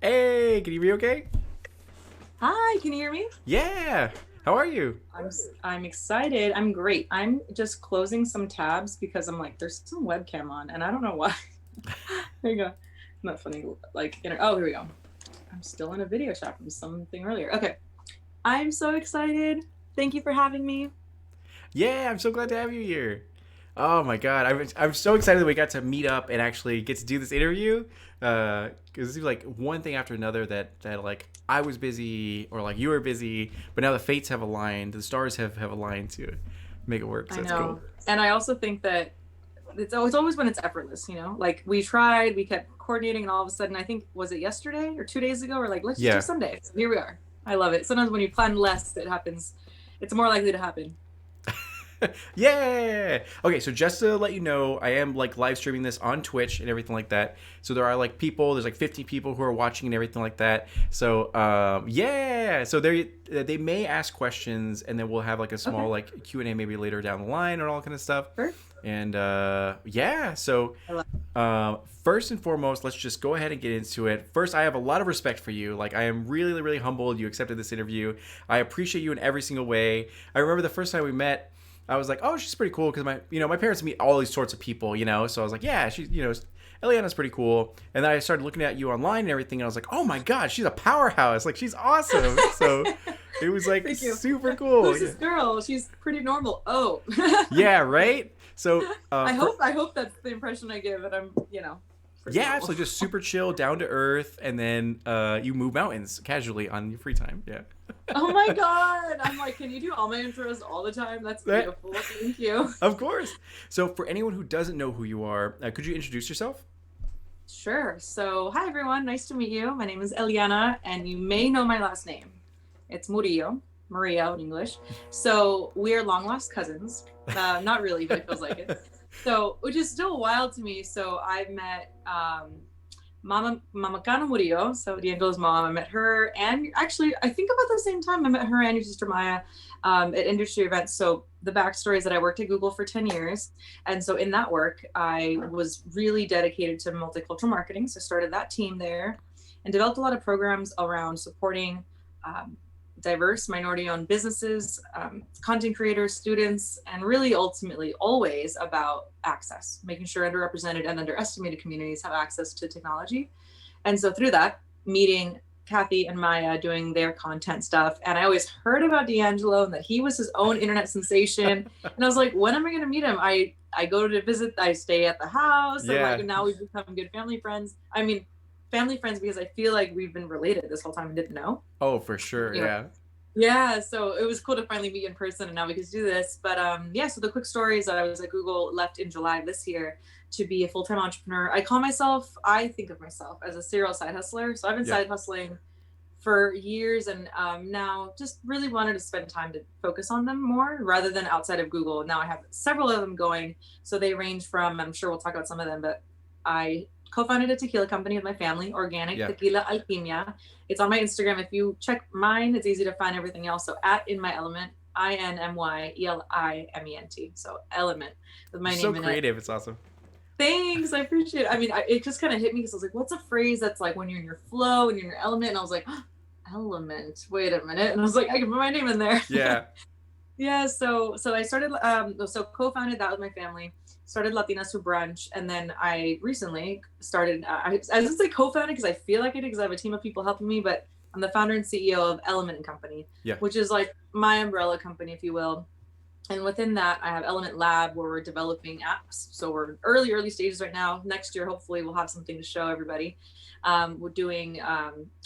Hey, can you hear me okay? Hi, can you hear me? Yeah. How are you? I'm excited. I'm great. I'm just closing some tabs because I'm like, there's some webcam on, and I don't know why. There you go. Not funny. Oh, here we go. I'm still in a video chat from something earlier. Okay, I'm so excited. Thank you for having me. Yeah, I'm so glad to have you here. Oh my god, I'm so excited that we got to meet up and actually get to do this interview. Because it seems like one thing after another that like I was busy or like you were busy, but now the fates have aligned, the stars have aligned to make it work. So I that's cool. know, and I also think that it's always when it's effortless. Like we tried, we kept coordinating, and all of a sudden, I think was it yesterday or 2 days ago, we're like, let's just do Yeah. Sunday. So here we are. I love it. Sometimes when you plan less, it happens. It's more likely to happen. Yeah. Okay, so just to let you know, I am like live streaming this on Twitch and everything like that. So there are like people, there's like 50 people who are watching and everything like that. So yeah, so they may ask questions and then we'll have like a small Okay, like Q&A maybe later down the line and all kind of stuff. sure. And yeah, so I love first and foremost, let's just go ahead and get into it. First, I have a lot of respect for you. Like, I am really, really humbled you accepted this interview. I appreciate you in every single way. I remember the first time we met, I was like, oh, she's pretty cool because my parents meet all these sorts of people, So I was like, yeah, Eliana's pretty cool. And then I started looking at you online and everything, and I was like, oh my god, she's a powerhouse. Like, she's awesome. So it. it was like Thank you. super cool. Who's Yeah, this girl? She's pretty normal. Oh. yeah, right. So I hope that's the impression I give, and I'm, pretty yeah, normal. absolutely. Just super chill, down to earth, and then you move mountains casually on your free time. Yeah. Oh my god. I'm like, can you do all my intros all the time? That's That- beautiful. Thank you. of course. So, for anyone who doesn't know who you are, could you introduce yourself? Sure. So, hi everyone. Nice to meet you. My name is Eliana, and you may know my last name. It's Murillo in English. So, we are long lost cousins. Not really, but it feels like it. So, which is still wild to me. So, I met Mama Kana Murillo, so Diego's mom. I met her, and actually, I think about the same time I met her and your sister Maya at industry events. So the backstory is that I worked at Google for 10 years, and so in that work, I was really dedicated to multicultural marketing. So I started that team there, and developed a lot of programs around supporting um, diverse minority-owned businesses, content creators, students, and really ultimately always about access, making sure underrepresented and underestimated communities have access to technology. And so through that, meeting Kathy and Maya doing their content stuff. And I always heard about D'Angelo and that he was his own internet sensation. And I was like, when am I going to meet him? I go to visit, I stay at the house. And Yeah. like now we've become good family friends. I mean, family friends because I feel like we've been related this whole time and didn't know. Oh, for sure. You know, Yeah. yeah, so it was cool to finally meet in person and now we can do this. But yeah, so the quick story is that I was at Google, left in July this year to be a full-time entrepreneur. I think of myself as a serial side hustler. So I've been Yeah. side hustling for years and now just really wanted to spend time to focus on them more rather than outside of Google. Now I have several of them going. So they range from, I'm sure we'll talk about some of them, but I co-founded a tequila company with my family, Organic Yeah. Tequila Alquimia. It's on my Instagram. If you check mine, it's easy to find everything else. So at In My Element, INMYELIMENT. So Element with my So name in it. creative. It's awesome. Thanks, I appreciate it. I mean, it just kind of hit me because I was like, what's a phrase that's like when you're in your flow and you're in your element? And I was like, oh, element. Wait a minute. And I was like, I can put my name in there. Yeah. Yeah, so I started so co-founded that with my family, started Latinas Who Brunch, and then I recently started I just say co-founded because I feel like it because I have a team of people helping me, but I'm the founder and CEO of Element and Company, Yeah. which is like my umbrella company, if you will. And within that, I have Element Lab where we're developing apps. So we're early stages right now. Next year, hopefully, we'll have something to show everybody. We're doing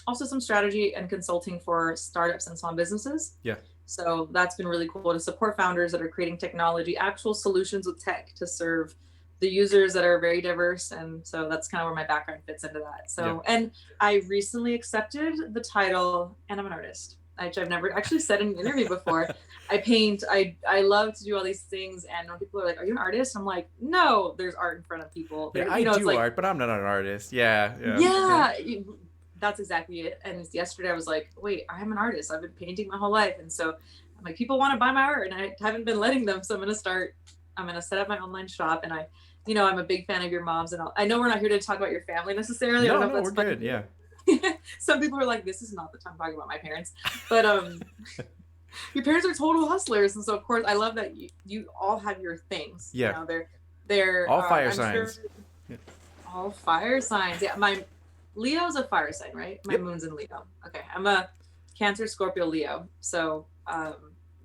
also some strategy and consulting for startups and small businesses. Yeah. So that's been really cool to support founders that are creating technology, actual solutions with tech to serve the users that are very diverse. And so that's kind of where my background fits into that. So, Yeah. and I recently accepted the title, and I'm an artist, which I've never actually said in an interview before. I paint, I love to do all these things. And when people are like, are you an artist? I'm like, no, there's art in front of people. Yeah. There, I it's do like, art, but I'm not an artist. Yeah. Yeah. yeah, that's exactly it. And yesterday I was like, wait, I'm an artist. I've been painting my whole life. And so I'm like, people want to buy my art and I haven't been letting them. So I'm going to set up my online shop. And I'm a big fan of your moms. And I know we're not here to talk about your family necessarily. I don't No, know if no, that's we're funny. good. Yeah. Some people are like, this is not the time talking about my parents, but your parents are total hustlers, and so of course I love that you all have your things. You Yeah. know, they're All fire I'm sure signs. Yeah. all fire signs. Yeah, my Leo's a fire sign, right? My Yep. moon's in Leo. Okay, I'm a Cancer, Scorpio, Leo. So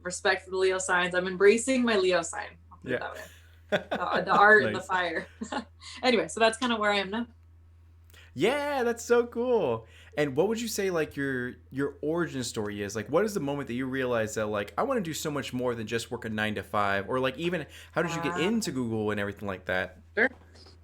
respect for the Leo signs. I'm embracing my Leo sign. I'll put it Yeah. that way. The art and the Nice. fire. Anyway, so that's kind of where I am now. Yeah, that's so cool. And what would you say like your origin story is? Like what is the moment that you realize that like I want to do so much more than just work a 9 to 5, or like even how did you get into Google and everything like that? Sure.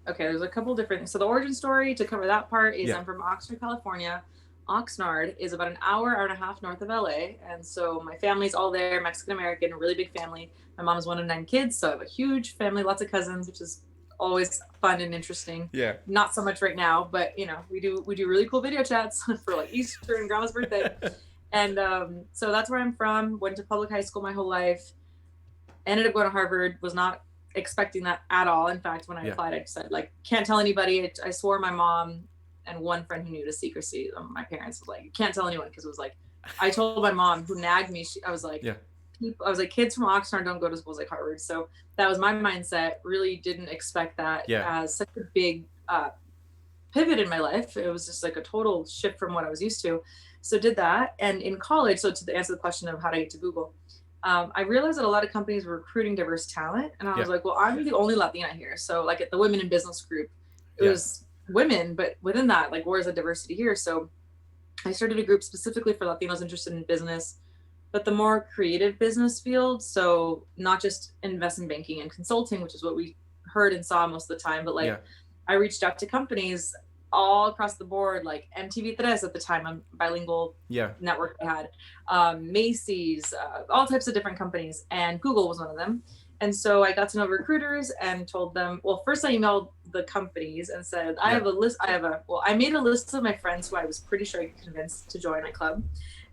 Okay, there's a couple different things. So the origin story, to cover that part, is Yeah. I'm from Oxnard, California. Oxnard is about an hour and a half north of LA. And so my family's all there, Mexican American, a really big family. My mom's one of 9 kids, so I have a huge family, lots of cousins, which is always fun and interesting. Yeah. Not so much right now, but you know, we do really cool video chats for like Easter and grandma's birthday. And so that's where I'm from. Went to public high school my whole life. Ended up going to Harvard. Was not expecting that at all. In fact, when I applied, I said like, can't tell anybody. I swore my mom and one friend who knew to secrecy. My parents was like, you can't tell anyone, because it was like, I told my mom, who nagged me. I was like, kids from Oxnard don't go to schools like Harvard. So that was my mindset. Really didn't expect that as such a big pivot in my life. It was just like a total shift from what I was used to. So did that. And in college, so to answer the question of how to get to Google, I realized that a lot of companies were recruiting diverse talent. And I was like, well, I'm the only Latina here. So like at the Women in Business group, it was women, but within that, like, where's the diversity here? So I started a group specifically for Latinos interested in business, but the more creative business field. So not just investment banking and consulting, which is what we heard and saw most of the time, but like I reached out to companies all across the board, like MTV3 at the time, a bilingual network I had, Macy's, all types of different companies, and Google was one of them. And so I got to know recruiters and told them, well, first I emailed the companies and said, I have a list. I made a list of my friends who I was pretty sure I could convince to join my club.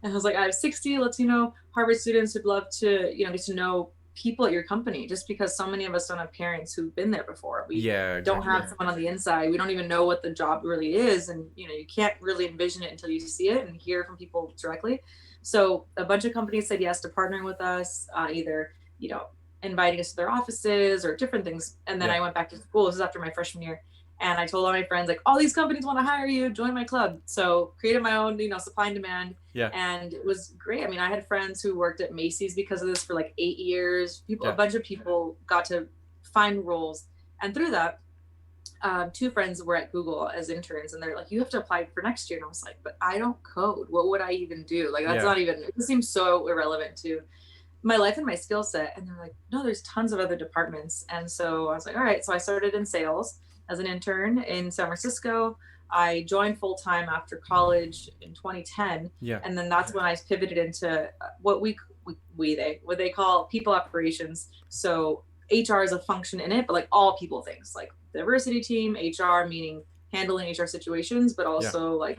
And I was like, I have 60 Latino Harvard students who'd love to, get to know people at your company, just because so many of us don't have parents who've been there before. We don't have someone on the inside. We don't even know what the job really is. And, you can't really envision it until you see it and hear from people directly. So a bunch of companies said yes to partnering with us, either, inviting us to their offices or different things. And then I went back to school. This is after my freshman year. And I told all my friends, like, all these companies want to hire you, join my club. So created my own, supply and demand. And it was great. I mean, I had friends who worked at Macy's because of this for like 8 years. A bunch of people got to find roles. And through that, 2 friends were at Google as interns, and they're like, you have to apply for next year. And I was like, but I don't code. What would I even do? Like, that's not even, it seems so irrelevant to my life and my skill set. And they're like, no, there's tons of other departments. And so I was like, all right. So I started in sales as an intern in San Francisco. I joined full-time after college in 2010. And then that's when I pivoted into what they call people operations. So HR is a function in it, but like all people things, like diversity team, HR, meaning handling HR situations, but also like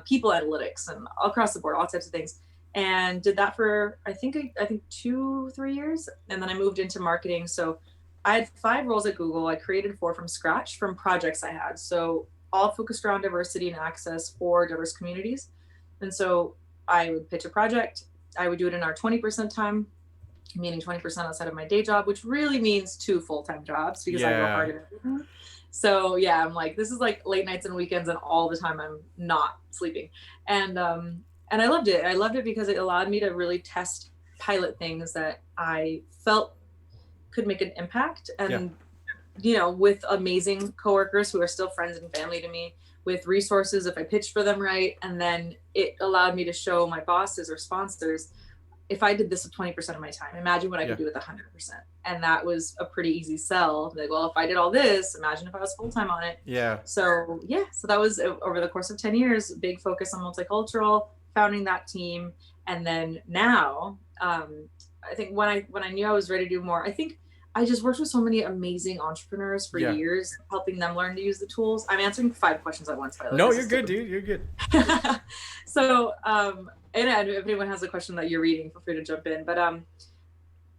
people analytics and all across the board, all types of things. And did that for, I think 2-3 years. And then I moved into marketing. So I had 5 roles at Google. I created 4 from scratch from projects I had. So all focused around diversity and access for diverse communities. And so I would pitch a project. I would do it in our 20% time, meaning 20% outside of my day job, which really means 2 full-time jobs because I go hard at everything. So I'm like, this is like late nights and weekends and all the time I'm not sleeping. And I loved it. I loved it because it allowed me to really test pilot things that I felt could make an impact. And, with amazing coworkers who are still friends and family to me, with resources if I pitched for them right. And then it allowed me to show my bosses or sponsors, if I did this with 20% of my time, imagine what I could do with 100%. And that was a pretty easy sell. Like, well, if I did all this, imagine if I was full-time on it. So that was over the course of 10 years, big focus on multicultural, founding that team. And then now, I think when I knew I was ready to do more, I think I just worked with so many amazing entrepreneurs for years, helping them learn to use the tools. I'm answering 5 questions at once, by the way. No, you're good, dude. You're good. So, and if anyone has a question that you're reading, feel free to jump in. But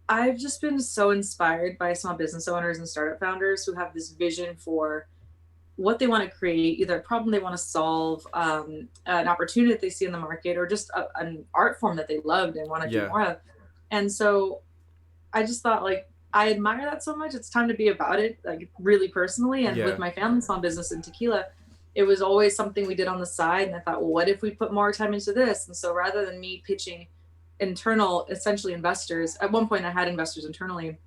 I've just been so inspired by small business owners and startup founders who have this vision for what they want to create, either a problem they want to solve, an opportunity that they see in the market, or just an art form that they loved and want to do Yeah. more of. And so I just thought, like, I admire that so much. It's time to be about it, like, really personally. And with Yeah. my family small business in tequila, it was always something we did on the side. And I thought, well, what if we put more time into this? And so rather than me pitching internal, essentially investors, at one point I had investors internally.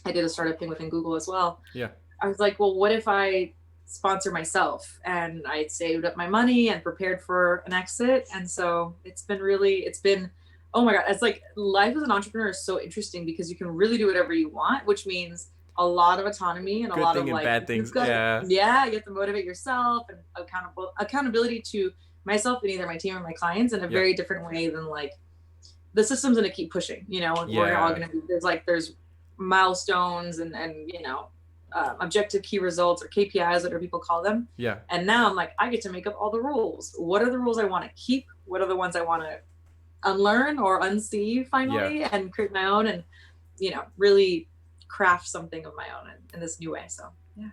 I did a startup thing within Google as well. Yeah. I was like, well, what if I sponsor myself? And I saved up my money and prepared for an exit. And so it's been, oh my God, it's like life as an entrepreneur is so interesting because you can really do whatever you want, which means a lot of autonomy and a Good lot of thing and like, bad things. Yeah. yeah, you have to motivate yourself, and accountability to myself and either my team or my clients in a very different way than like the system's going to keep pushing, you know, and we're all going to be, there's milestones and objective key results, or KPIs, whatever people call them. Yeah. And now I'm like, I get to make up all the rules. What are the rules I want to keep? What are the ones I want to unlearn or unsee finally, and create my own, and, you know, really craft something of my own in this new way. So yeah.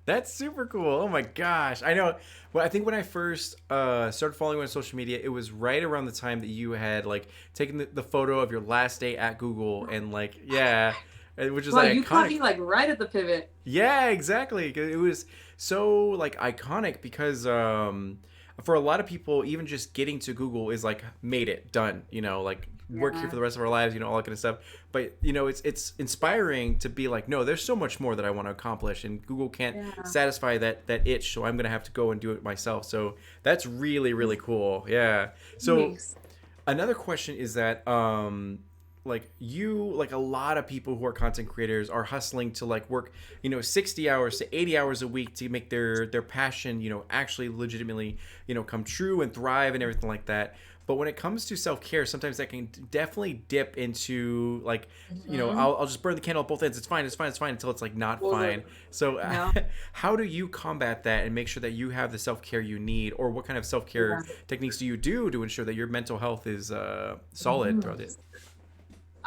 That's super cool. Oh my gosh. I know. Well, I think when I first started following you on social media, it was right around the time that you had like taken the photo of your last day at Google, and like, which is Well, like you iconic. caught me like right at the pivot. Yeah, exactly. It was so like iconic because for a lot of people, even just getting to Google is like made it done. You know, like work here for the rest of our lives. You know, all that kind of stuff. But you know, it's inspiring to be like, no, there's so much more that I want to accomplish, and Google can't satisfy that itch. So I'm gonna have to go and do it myself. So that's really really cool. Yeah. So Thanks. another question is that like a lot of people who are content creators are hustling to like work, you know, 60 hours to 80 hours a week to make their passion, you know, actually legitimately, you know, come true and thrive and everything like that. But when it comes to self-care, sometimes that can definitely dip into like, you know, I'll just burn the candle at both ends. It's fine until it's like not fine. So how do you combat that and make sure that you have the self-care you need, or what kind of self-care techniques do you do to ensure that your mental health is solid throughout it?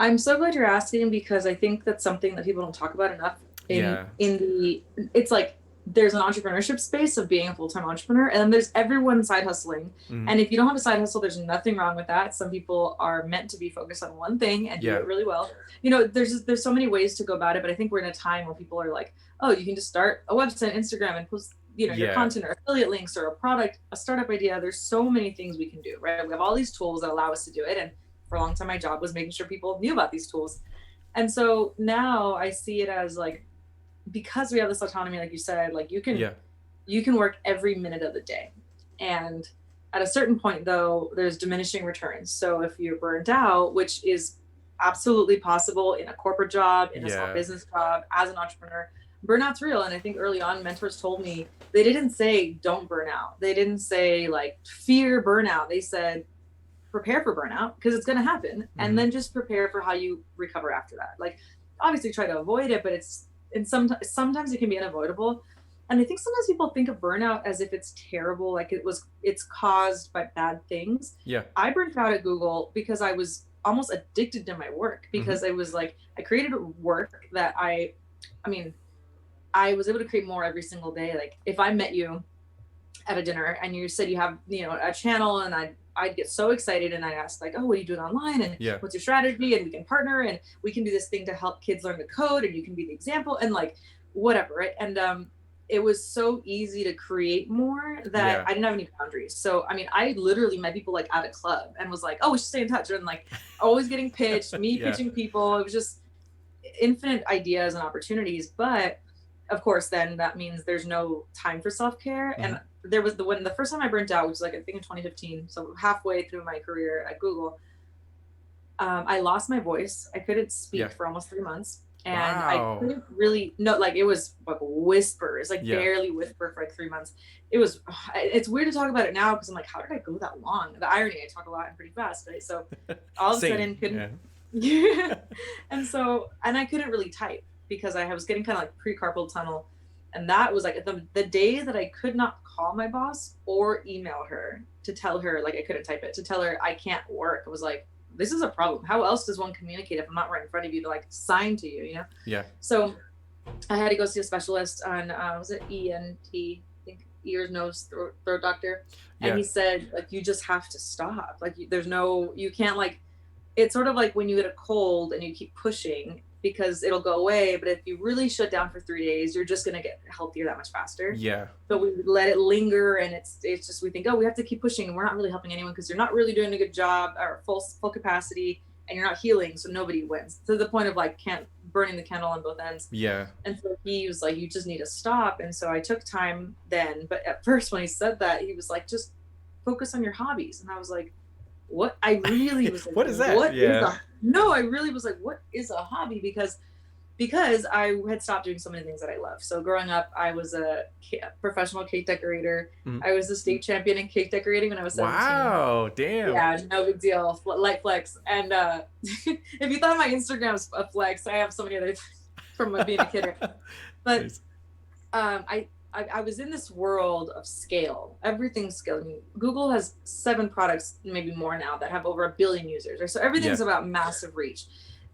I'm so glad you're asking, because I think that's something that people don't talk about enough. It's like there's an entrepreneurship space of being a full-time entrepreneur, and then there's everyone side hustling. And if you don't have a side hustle, there's nothing wrong with that. Some people are meant to be focused on one thing and do it really well. You know, there's so many ways to go about it, but I think we're in a time where people are like, oh, you can just start a website, Instagram, and post, you know, your content or affiliate links or a product, a startup idea. There's so many things we can do, right? We have all these tools that allow us to do it. And for a long time, my job was making sure people knew about these tools. And so now I see it as like, because we have this autonomy, like you said, like you can work every minute of the day. And at a certain point though, there's diminishing returns. So if you're burnt out, which is absolutely possible in a corporate job, in a small business job, as an entrepreneur, burnout's real. And I think early on, mentors told me, they didn't say don't burn out. They didn't say like fear burnout. They said prepare for burnout, because it's going to happen, and then just prepare for how you recover after that. Like obviously try to avoid it, but sometimes it can be unavoidable. And I think sometimes people think of burnout as if it's terrible, like it's caused by bad things. I burnt out at Google because I was almost addicted to my work, because I was like, I created work that I was able to create more every single day. Like if I met you at a dinner and you said you have, you know, a channel, and I'd get so excited, and I'd ask like, oh, what are you doing online, and what's your strategy, and we can partner, and we can do this thing to help kids learn to code, and you can be the example, and like whatever, right? And it was so easy to create more that I didn't have any boundaries. So I mean, I literally met people like at a club and was like, oh, we should stay in touch, and like always getting pitched, pitching people. It was just infinite ideas and opportunities. But of course, then that means there's no time for self-care. And there was the first time I burnt out, which was like, I think in 2015, so halfway through my career at Google, I lost my voice. I couldn't speak for almost 3 months, and I couldn't really like it was like whispers, like barely whisper for like 3 months. It's weird to talk about it now, because I'm like, how did I go that long? The irony, I talk a lot and pretty fast, right? So all of a sudden couldn't and I couldn't really type, because I was getting kind of like pre-carpal tunnel. And that was like the day that I could not call my boss or email her to tell her, like I couldn't type it, to tell her I can't work. I was like, this is a problem. How else does one communicate if I'm not right in front of you to like sign to you, you know? So I had to go see a specialist on was it ENT, I think ears, nose, throat doctor, and Yeah. he said like you just have to stop. Like there's no, you can't like, it's sort of like when you get a cold and you keep pushing because it'll go away, but if you really shut down for 3 days, you're just gonna get healthier that much faster. Yeah. But we let it linger, and it's just we think, oh, we have to keep pushing, and we're not really helping anyone because you're not really doing a good job or full capacity, and you're not healing, so nobody wins. To the point of like can't burning the candle on both ends. Yeah. And so he was like, you just need to stop. And so I took time then. But at first, when he said that, he was like, just focus on your hobbies. And I was like, what? I really was like, What is that? what is Yeah. no, I really was like, what is a hobby? Because I had stopped doing so many things that I love. So growing up, I was a professional cake decorator. Mhm. I was the state champion in cake decorating when I was 17. Wow. Damn. Yeah, no big deal. Light flex. And if you thought my Instagram's a flex, I have so many other from being a kid. But Nice. I was in this world of scale. Everything's scale. I mean, Google has 7 products, maybe more now, that have over 1 billion users. Right? So everything's Yeah. about massive reach.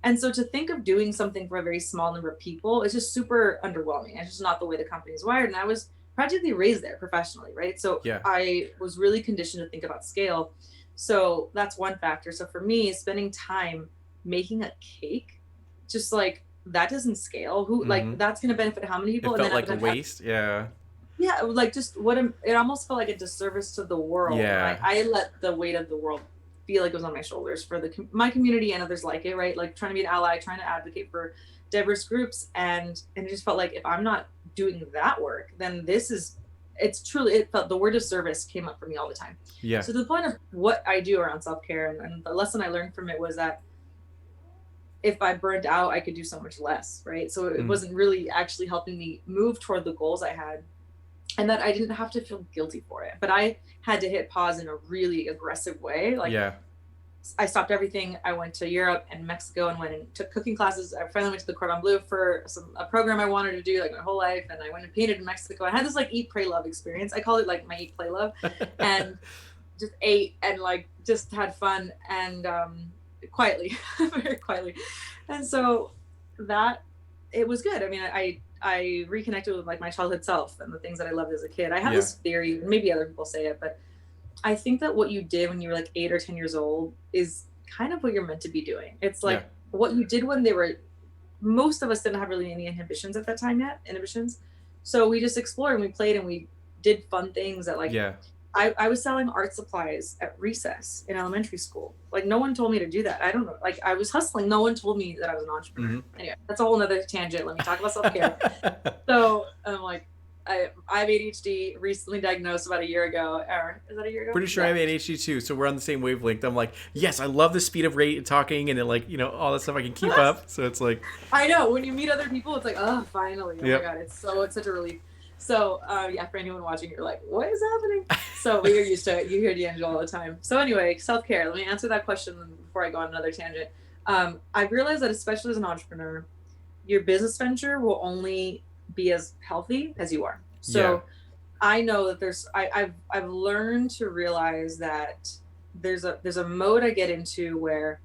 And so to think of doing something for a very small number of people is just super underwhelming. It's just not the way the company is wired. And I was practically raised there professionally, right? So Yeah. I was really conditioned to think about scale. So that's one factor. So for me, spending time making a cake, just like that doesn't scale. Who like Mhm. that's gonna benefit how many It people? And felt then like a waste. Yeah. yeah, like just it almost felt like a disservice to the world. Yeah. I let the weight of the world feel like it was on my shoulders for my community and others like it, right? Like trying to be an ally, trying to advocate for diverse groups, and it just felt like if I'm not doing that work, then it felt the word of service came up for me all the time. Yeah. So to the point of what I do around self-care, and the lesson I learned from it was that if I burned out, I could do so much less, right? So it Mhm. wasn't really actually helping me move toward the goals I had, and that I didn't have to feel guilty for it. But I had to hit pause in a really aggressive way. Like Yeah. I stopped everything. I went to Europe and Mexico and went and took cooking classes. I finally went to the Cordon Bleu for a program I wanted to do like my whole life. And I went and painted in Mexico. I had this like eat, pray, love experience. I call it like my eat, play, love, and just ate and like just had fun and quietly, very quietly. And so that it was good. I mean, I reconnected with like my childhood self and the things that I loved as a kid. I have Yeah. this theory, maybe other people say it, but I think that what you did when you were like 8 or 10 years old is kind of what you're meant to be doing. It's like Yeah. what you did when they were, most of us didn't have really any inhibitions at that time yet, inhibitions. So we just explored and we played and we did fun things that like, Yeah. I was selling art supplies at recess in elementary school. Like no one told me to do that. I don't know. Like I was hustling. No one told me that I was an entrepreneur. Mhm. Anyway, that's a whole nother tangent. Let me talk about self-care. So I'm like, I have ADHD, recently diagnosed about a year ago. Or is that a year ago? Pretty sure I have ADHD too, so we're on the same wavelength. I'm like, yes, I love the speed of rate talking and then like, all that stuff I can keep up. So it's like, I know when you meet other people, it's like, oh, finally. Oh Yep. my God. It's such a relief. So yeah, for anyone watching, you're like, what is happening? So we are used to it. You hear D'Angelo all the time. So anyway, self-care. Let me answer that question before I go on another tangent. I've realized that especially as an entrepreneur, your business venture will only be as healthy as you are. So Yeah. I know that I've learned to realize that there's a mode I get into where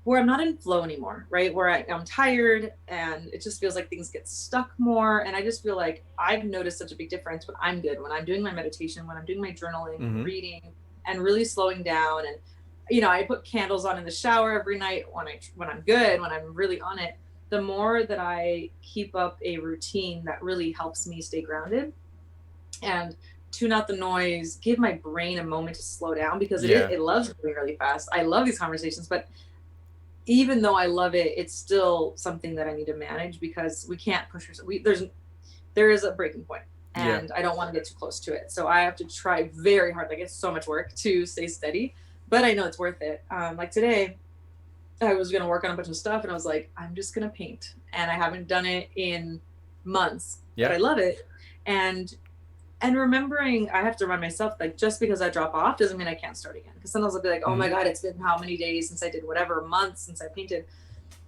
I'm not in flow anymore, right? Where I'm tired and it just feels like things get stuck more. And I just feel like I've noticed such a big difference when I'm good, when I'm doing my meditation, when I'm doing my journaling, Mhm. reading, and really slowing down. And I put candles on in the shower every night when I'm good, when I'm really on it. The more that I keep up a routine that really helps me stay grounded and tune out the noise, give my brain a moment to slow down because Yeah. it loves moving really fast. I love these conversations, but even though I love it, it's still something that I need to manage because we can't push ourselves. There is a breaking point, Yeah. and I don't want to get too close to it. So I have to try very hard. Like it's so much work to stay steady, but I know it's worth it. Like today, I was gonna work on a bunch of stuff, and I was like, I'm just gonna paint, and I haven't done it in months, but I Yeah. love it, and remembering I have to remind myself like just because I drop off doesn't mean I can't start again. Because sometimes I'll be like, oh my Mhm. God, it's been how many days since I did whatever, months since I painted.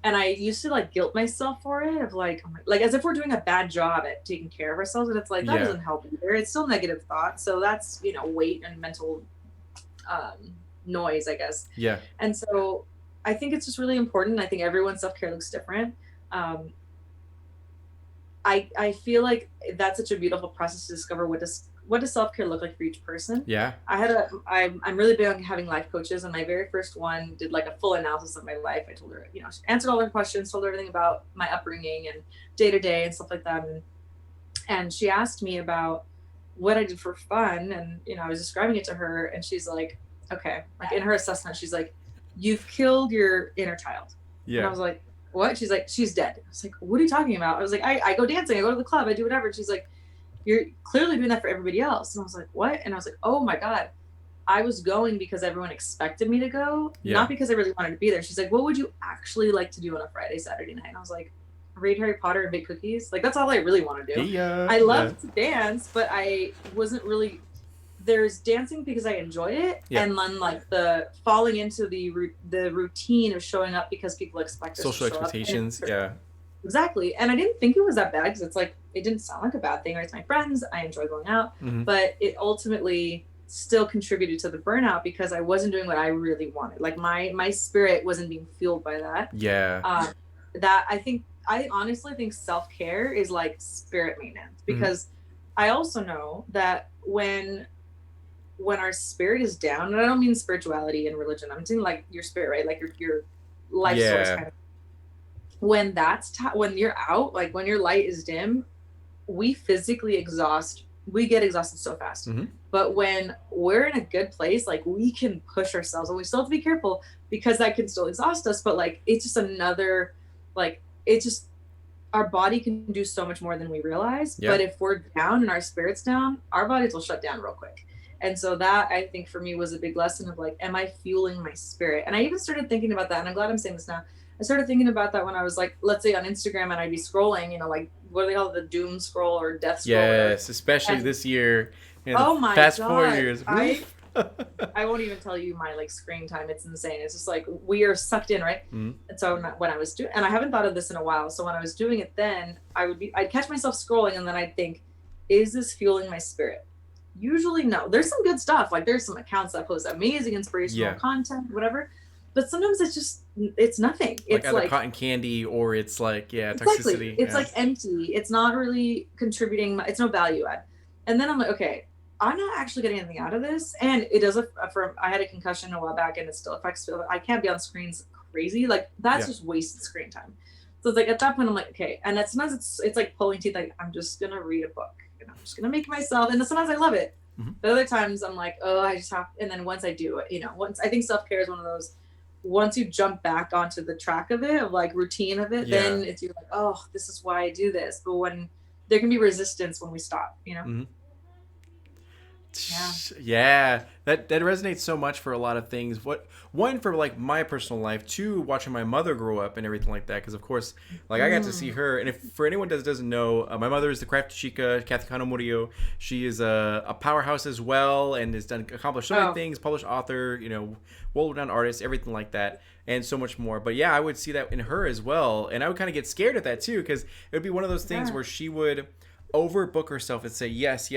And I used to like guilt myself for it of like, oh my, like as if we're doing a bad job at taking care of ourselves. And it's like, that Yeah. doesn't help either. It's still negative thoughts. So that's, weight and mental noise, I guess. Yeah. And so I think it's just really important. I think everyone's self-care looks different. Um, I feel like that's such a beautiful process to discover what does self-care look like for each person. Yeah. I'm really big on having life coaches, and my very first one did like a full analysis of my life. I told her, you know, answered all her questions, told her everything about my upbringing and day to day and stuff like that. And she asked me about what I did for fun, and you know, I was describing it to her, and she's like, okay, like in her assessment, she's like, you've killed your inner child. Yeah. And I was like, what? She's like, she's dead. I was like, what are you talking about? I was like, I go dancing, I go to the club, I do whatever. And she's like, you're clearly doing that for everybody else. And I was like, what? And I was like, oh my God, I was going because everyone expected me to go, not because I really wanted to be there. She's like, what would you actually like to do on a Friday, Saturday night? And I was like, read Harry Potter and bake cookies. Like, that's all I really want to do. I love to dance, but I wasn't really, there's dancing because I enjoy it. And then like the falling into the routine of showing up because people expect us social to show expectations. Up. Exactly. And I didn't think it was that bad because it's like, it didn't sound like a bad thing. Right? It's my friends. I enjoy going out, but it ultimately still contributed to the burnout because I wasn't doing what I really wanted. Like my spirit wasn't being fueled by that. That I honestly think self-care is like spirit maintenance because I also know that when our spirit is down, and I don't mean spirituality and religion, I'm saying like your spirit, right? Like your life source kind of. When when you're out, like when your light is dim, we physically we get exhausted so fast. But when we're in a good place, like we can push ourselves, and we still have to be careful because that can still exhaust us. But like, it's just another, like, it's just, our body can do so much more than we realize. But if we're down and our spirit's down, our bodies will shut down real quick. And so that, I think for me, was a big lesson of like, am I fueling my spirit? And I even started thinking about that, and I'm glad I'm saying this now. I started thinking about that when I was like, let's say on Instagram, and I'd be scrolling, you know, like, what do they call it, the doom scroll or death scroll? Yes, especially this year. You know, oh my past God. 4 years. I won't even tell you my like screen time. It's insane. It's just like we are sucked in, right? And so when I was doing, and I haven't thought of this in a while. So when I was doing it, then I'd catch myself scrolling, and then I'd think, is this fueling my spirit? Usually no. There's some good stuff. Like there's some accounts that post amazing inspirational content, whatever. But sometimes it's nothing. It's like either cotton candy or it's like, toxicity. It's like empty. It's not really contributing. It's no value add. And then I'm like, okay, I'm not actually getting anything out of this. And it does, I had a concussion a while back and it still affects, I can't be on screens crazy. Like that's just wasted screen time. So it's like, at that point, I'm like, okay. And that's sometimes it's like pulling teeth. Like, I'm just going to read a book and I'm just going to make myself. And sometimes I love it. But other times I'm like, oh, I just have, and then once I do it, I think self-care is one of those, once you jump back onto the track of it, of like routine of it, then it's, you're like, oh, this is why I do this. But when there can be resistance when we stop, that resonates so much for a lot of things. One, for like my personal life, two, watching my mother grow up and everything like that, because of course, like I got to see her. And if for anyone that doesn't know, my mother is the craft chica Cathicano Murillo. She is a powerhouse as well and has accomplished so many things, published author, world-renowned artist, everything like that, and so much more. But yeah, I would see that in her as well, and I would kind of get scared at that too, because it would be one of those things where she would overbook herself and say yes,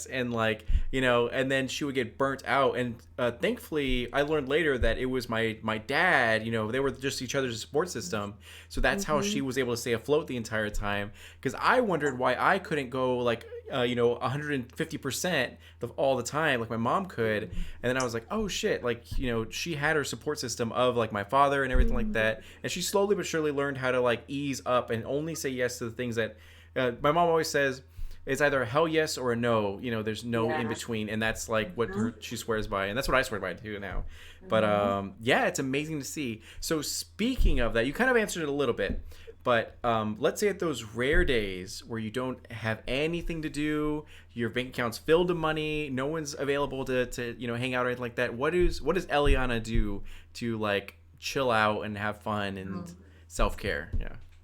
and like, and then she would get burnt out. And thankfully I learned later that it was my dad. They were just each other's support system, so that's how she was able to stay afloat the entire time, because I wondered why I couldn't go like 150% of all the time like my mom could. And then I was like, oh shit, like she had her support system of like my father and everything like that, and she slowly but surely learned how to like ease up and only say yes to the things that my mom always says it's either a hell yes or a no. There's no in between, and that's like what she swears by, and that's what I swear by too now. But it's amazing to see. So speaking of that, you kind of answered it a little bit, but let's say at those rare days where you don't have anything to do, your bank account's filled with money, no one's available to hang out or anything like that, what does Eliana do to like chill out and have fun and self-care?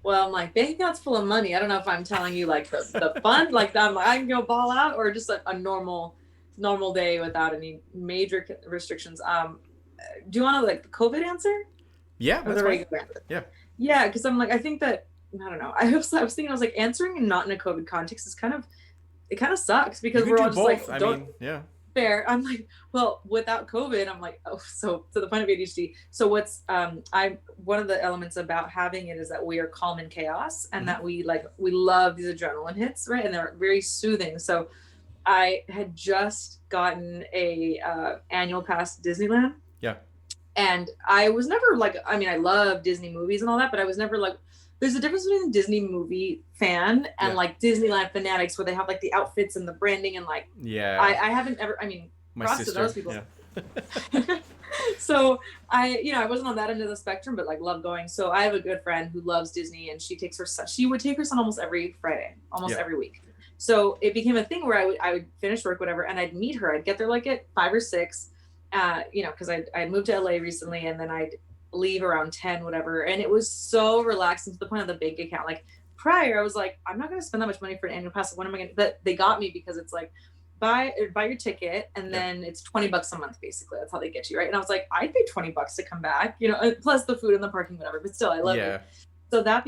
Well, my bank account's full of money. I don't know if I'm telling you like the fun, like that, I can go ball out, or just a normal day without any major restrictions. Do you want to like the COVID answer? Yeah, that's right. Yeah, because I'm like, I think that, I don't know. I was thinking, I was like, answering and not in a COVID context is it kind of sucks, because we're all just both. like, don't. fair. I'm like, well, without COVID, I'm like, oh, so to the point of ADHD. So what's I one of the elements about having it is that we are calm in chaos, and that we love these adrenaline hits, right? And they're very soothing. So I had just gotten a annual pass to Disneyland. Yeah. And I was never like, I mean, I love Disney movies and all that, but I was never like, there's a difference between a Disney movie fan and like Disneyland fanatics where they have like the outfits and the branding and like, I haven't ever, I mean, my props sister, to those people. Yeah. So I wasn't on that end of the spectrum, but like love going. So I have a good friend who loves Disney, and she would take her son almost every Friday, almost every week. So it became a thing where I would finish work, whatever, and I'd meet her. I'd get there like at 5 or 6, because I moved to LA recently, and then I'd leave around 10, whatever. And it was so relaxing to the point of the bank account. Like prior, I was like, I'm not going to spend that much money for an annual pass. When am I going to, but they got me because it's like, buy your ticket, and then it's $20 a month, basically. That's how they get you, right? And I was like, I'd pay $20 to come back, plus the food and the parking, whatever, but still I love it. So that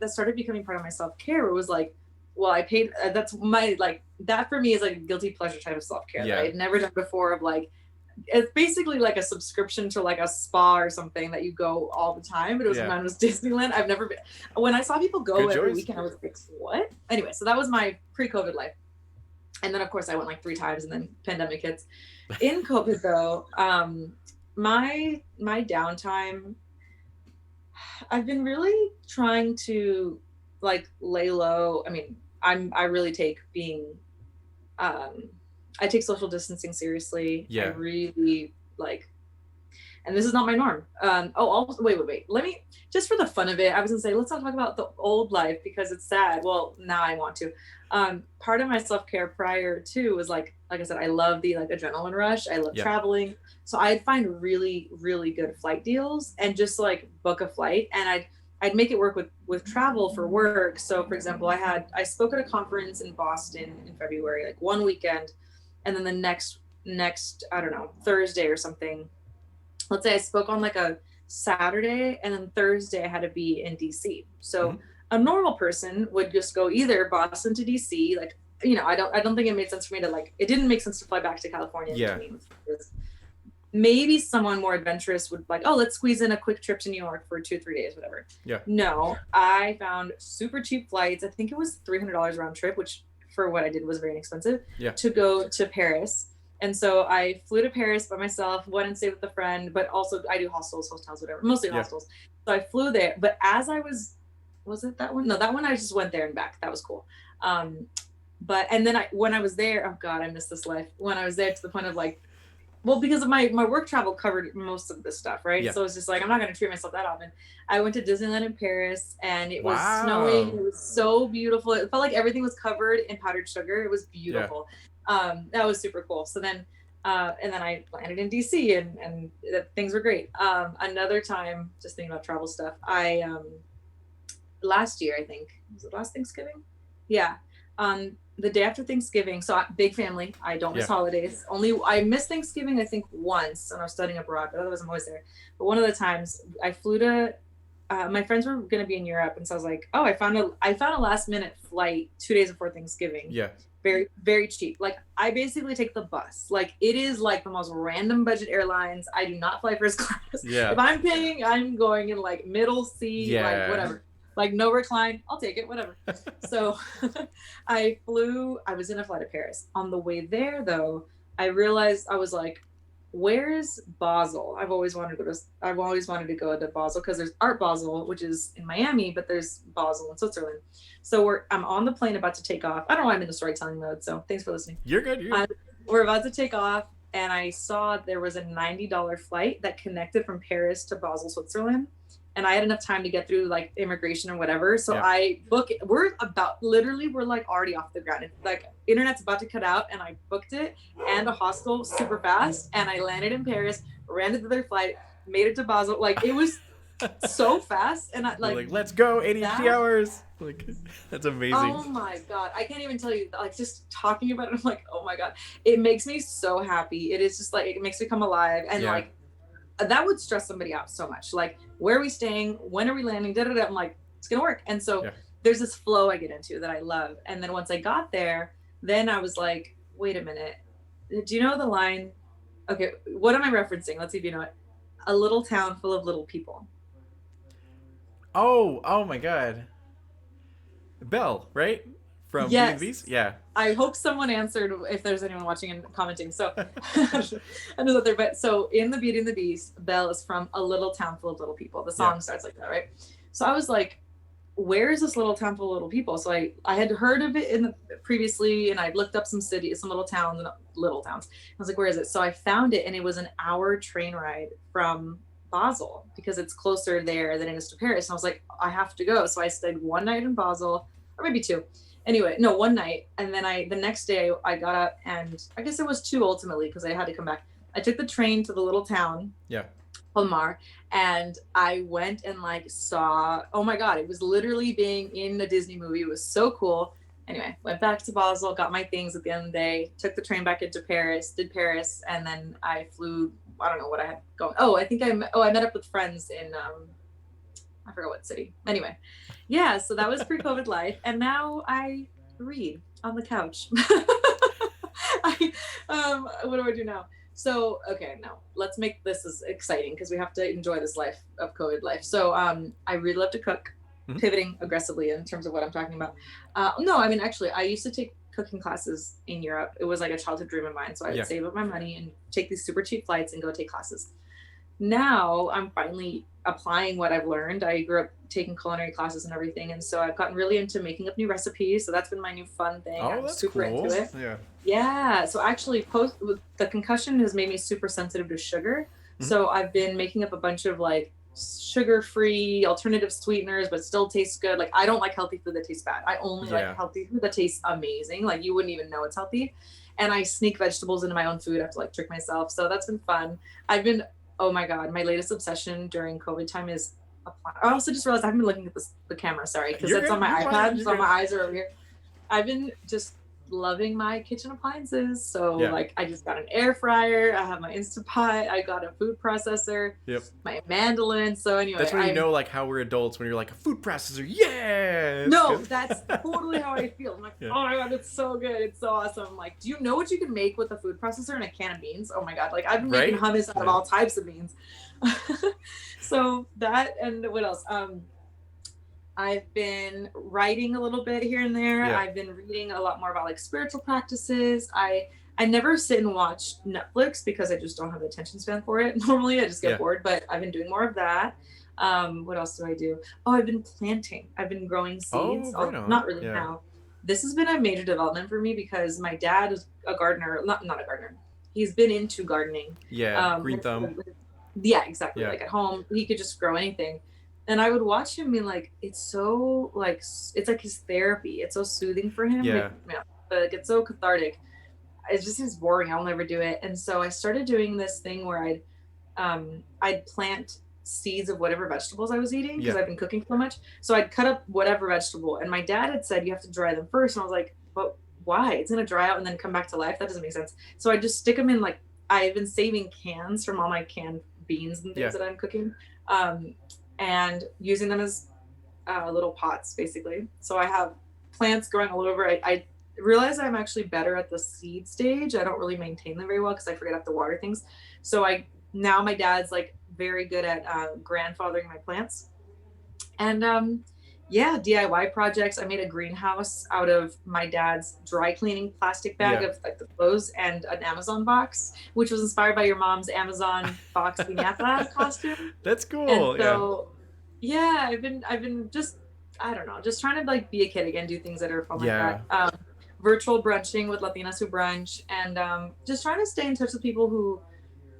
started becoming part of my self-care, where it was like, well, I paid, that's my, like, that for me is like a guilty pleasure type of self-care that I had never done before, of like, it's basically like a subscription to like a spa or something that you go all the time, but it was when I was Disneyland. I've never been. When I saw people go every weekend, I was like, what? Anyway, so that was my pre-COVID life. And then of course I went like 3 times, and then pandemic hits. In COVID though, my downtime, I've been really trying to like lay low. I mean, I really take being, I take social distancing seriously. I really like, and this is not my norm. Also, wait. Let me, just for the fun of it, I was gonna say, let's not talk about the old life because it's sad. Well, now I want to. Part of my self-care prior to was like I said, I love the like adrenaline rush. I love traveling. So I'd find really, really good flight deals and just like book a flight, and I'd make it work with travel for work. So for example, I spoke at a conference in Boston in February, like one weekend, and then the next, I don't know, Thursday or something. Let's say I spoke on like a Saturday, and then Thursday I had to be in DC. So a normal person would just go either Boston to DC. Like, I don't think it made sense for me to like, it didn't make sense to fly back to California. Yeah. Maybe someone more adventurous would like, oh, let's squeeze in a quick trip to New York for 2 or 3 days, whatever. Yeah. No, I found super cheap flights. I think it was $300 round trip, which for what I did was very inexpensive, to go to Paris. And so I flew to Paris by myself, went and stayed with a friend, but also I do hostels, whatever, mostly hostels. So I flew there, but as I was it that one? No, that one I just went there and back. That was cool. And then when I was there, oh God, I missed this life. When I was there, to the point of like, well, because of my work travel covered most of this stuff, right? So it's just like, I'm not going to treat myself that often. I went to Disneyland in Paris, and it was snowing. It was so beautiful. It felt like everything was covered in powdered sugar. It was beautiful. That was super cool. So then, and then I landed in DC, and things were great. Another time, just thinking about travel stuff, last year, I think, was it last Thanksgiving? Yeah. The day after Thanksgiving, so big family. I don't miss holidays. I missed Thanksgiving, I think, once when I was studying abroad, but otherwise I'm always there. But one of the times I flew to, my friends were going to be in Europe, and so I was like, oh, I found a last minute flight 2 days before Thanksgiving. Yeah. Very, very cheap. Like, I basically take the bus. Like, it is like the most random budget airlines. I do not fly first class. Yeah. If I'm paying, I'm going in like middle seat, like whatever. Like no recline, I'll take it, whatever. So I was in a flight to Paris. On the way there though, I realized, I was like, where's Basel? I've always wanted to go to Basel because there's Art Basel, which is in Miami, but there's Basel in Switzerland. So I'm on the plane about to take off. I don't know why I'm in the storytelling mode, so thanks for listening. You're good. We're about to take off, and I saw there was a $90 flight that connected from Paris to Basel, Switzerland. And I had enough time to get through like immigration or whatever. So I book it. We're like already off the ground. Like internet's about to cut out, and I booked it and a hostel super fast. And I landed in Paris, ran to their flight, made it to Basel. Like it was so fast. And I like let's go 80 hours. Like that's amazing. Oh my God. I can't even tell you, like just talking about it, I'm like, oh my God. It makes me so happy. It is just like, it makes me come alive. And like, that would stress somebody out so much. Like, where are we staying? When are we landing? I'm like, it's going to work. And so there's this flow I get into that I love. And then once I got there, then I was like, wait a minute. Do you know the line? Okay, what am I referencing? Let's see if you know it. A little town full of little people. Oh my God, Belle, right? From Beauty and the Beast. Yes. Yeah. I hope someone answered if there's anyone watching and commenting. So I know that there, but so in the Beauty and the Beast, Belle is from a little town full of little people. The Yeah. song starts like that, right? So I was like, where is this little town full of little people? So I had heard of it in the previously, and I'd looked up some cities, some little towns, little towns. I was like, where is it? So I found it, and it was an hour train ride from Basel because it's closer there than it is to Paris. And I was like, I have to go. So I stayed one night in Basel, or maybe two. Anyway, no, one night, and then the next day I got up, and I guess it was two ultimately because I had to come back. I took the train to the little town, Yeah. Palmar, and I went and like saw, oh my god, it was literally being in a Disney movie. It was so cool. Anyway, went back to Basel, got my things at the end of the day, took the train back into Paris, did Paris, and then I flew. I don't know what I had going. Oh, I think I met up with friends in I forgot what city. Anyway, yeah, so that was pre-COVID life, and now I read on the couch. I what do I do now? So okay, no, let's make this as exciting because we have to enjoy this life of COVID life. So I really love to cook, Mhm. pivoting aggressively in terms of what I'm talking about. No, I mean actually, I used to take cooking classes in Europe. It was like a childhood dream of mine. So I would Yeah. save up my money and take these super cheap flights and go take classes. Now I'm finally applying what I've learned. I grew up taking culinary classes and everything, and so I've gotten really into making up new recipes. So that's been my new fun thing. Oh, I'm that's super into cool. it. Yeah. Yeah. So actually, post with the concussion has made me super sensitive to sugar. Mhm. So I've been making up a bunch of like sugar-free alternative sweeteners, but still tastes good. Like I don't like healthy food that tastes bad. I only like Yeah. healthy food that tastes amazing. Like you wouldn't even know it's healthy. And I sneak vegetables into my own food. I have to like trick myself. So that's been fun. I've been, oh my god, my latest obsession during COVID time is I also just realized I haven't been looking at the camera, sorry, because You're it's on good. You're my fine. iPad, You're so my good. eyes are over here. I've been just loving my kitchen appliances. So Yeah. like I just got an air fryer, I have my Instapot, I got a food processor, Yep. my mandolin. So anyway, That's when you know like how we're adults when you're like a food processor. Yeah. It's no, good. that's totally how I feel. I'm like, Yeah. oh my god, it's so good, it's so awesome. I'm like, do you know what you can make with a food processor and a can of beans? Oh my god, like I've been making Right. hummus out of Yeah. all types of beans. So that, and what else? I've been writing a little bit here and there. Yeah. I've been reading a lot more about like spiritual practices. I never sit and watch Netflix because I just don't have the attention span for it. Normally, I just get Yeah. bored, but I've been doing more of that. What else do I do? Oh, I've been planting. I've been growing Oh, seeds. right on. Not really Yeah. now. This has been a major development for me because my dad is a gardener. Not a gardener. He's been into gardening. Yeah. Green thumb. Yeah, exactly. Yeah. Like at home, he could just grow anything, and I would watch him be like, it's so like it's like his therapy. It's so soothing for him. Yeah. Like it's so cathartic. It just seems boring. I'll never do it. And so I started doing this thing where I'd plant seeds of whatever vegetables I was eating because Yeah. I've been cooking so much. So I'd cut up whatever vegetable, and my dad had said you have to dry them first, and I was like, but why? It's gonna dry out and then come back to life. That doesn't make sense. So I just stick them in like I've been saving cans from all my canned beans and things Yeah. that I'm cooking, um, and using them as little pots basically. So I have plants growing all over. I realize I'm actually better at the seed stage. I don't really maintain them very well because I forget I have to water things. So I now my dad's like very good at grandfathering my plants. And yeah, DIY projects. I made a greenhouse out of my dad's dry cleaning plastic bag Yeah. of like the clothes and an Amazon box, which was inspired by your mom's Amazon box piñata costume. That's And cool. Yeah. so yeah, I've been just I don't know, just trying to like be a kid again, do things that are fun like Yeah. that. Virtual brunching with Latinas who brunch, and just trying to stay in touch with people who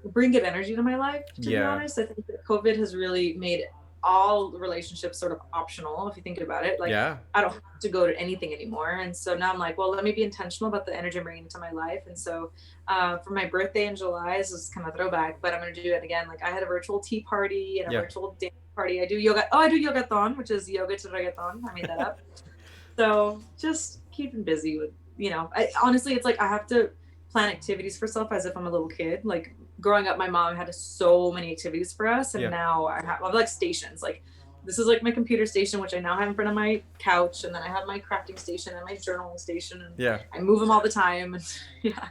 bring good energy to my life. To be Yeah. honest, I think that COVID has really made all relationships sort of optional. If you think about it, like Yeah. I don't have to go to anything anymore, and so now I'm like, well, let me be intentional about the energy I'm bringing into my life. And so, for my birthday in July, this is kind of throwback, but I'm gonna do it again. Like I had a virtual tea party and a Yeah. virtual dance party. I do yoga. Oh, I do yogathon, which is yoga to reggaeton. I made that up. So just keeping busy with, honestly, it's like I have to plan activities for self as if I'm a little kid. Like growing up, my mom had so many activities for us, and Yeah. now I have like stations. Like this is like my computer station, which I now have in front of my couch, and then I have my crafting station and my journaling station, and Yeah. I move them all the time. And yeah,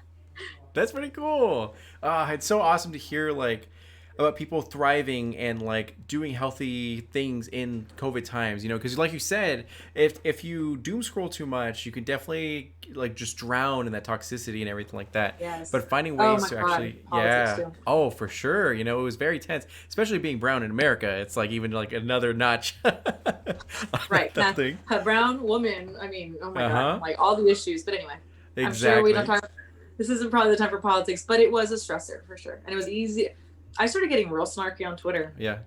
That's pretty cool. It's so awesome to hear like about people thriving and like doing healthy things in COVID times. You know, because like you said, if you doom scroll too much, you can definitely like just drown in that toxicity and everything like that. Yes. But finding Oh ways my to God. actually, Politics yeah, too. oh for sure. You know, it was very tense, especially being brown in America. It's like even like another notch on Right. that Now, thing. a brown woman, I mean, oh my Uh God, huh. like all the issues. But anyway, I'm sure we don't Exactly. talk. This isn't probably the time for politics, but it was a stressor for sure. And it was easy. I started getting real snarky on Twitter. Yeah.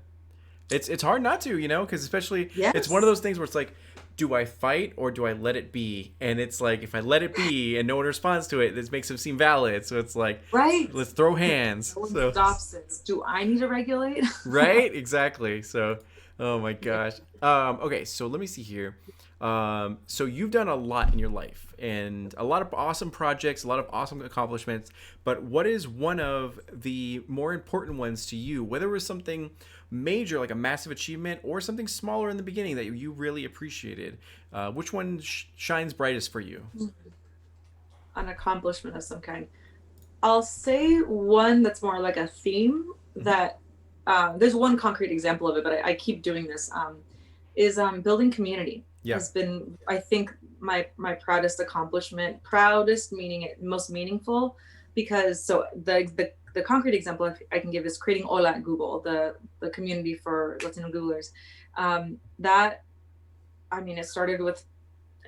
It's hard not to, you know, because especially it's one of Yes. those things where it's like, do I fight or do I let it be? And it's like if I let it be and no one responds to it, this makes it seem valid. So it's like, Right. let's throw No hands. one So stops this. Do I need to regulate? right, exactly. So, oh my Yeah. gosh. Okay, so let me see here. So you've done a lot in your life and a lot of awesome projects, a lot of awesome accomplishments. But what is one of the more important ones to you? Whether it was something major, like a massive achievement, or something smaller in the beginning that you really appreciated, which one shines brightest for you? An accomplishment of some kind. I'll say one that's more like a theme Hmm. that there's one concrete example of it, but I keep doing this. Is building community Yeah, has been, I think, my proudest accomplishment. Proudest meaning it most meaningful, because so the concrete example I can give is creating Hola at Google, the community for Latino Googlers. That I mean, it started with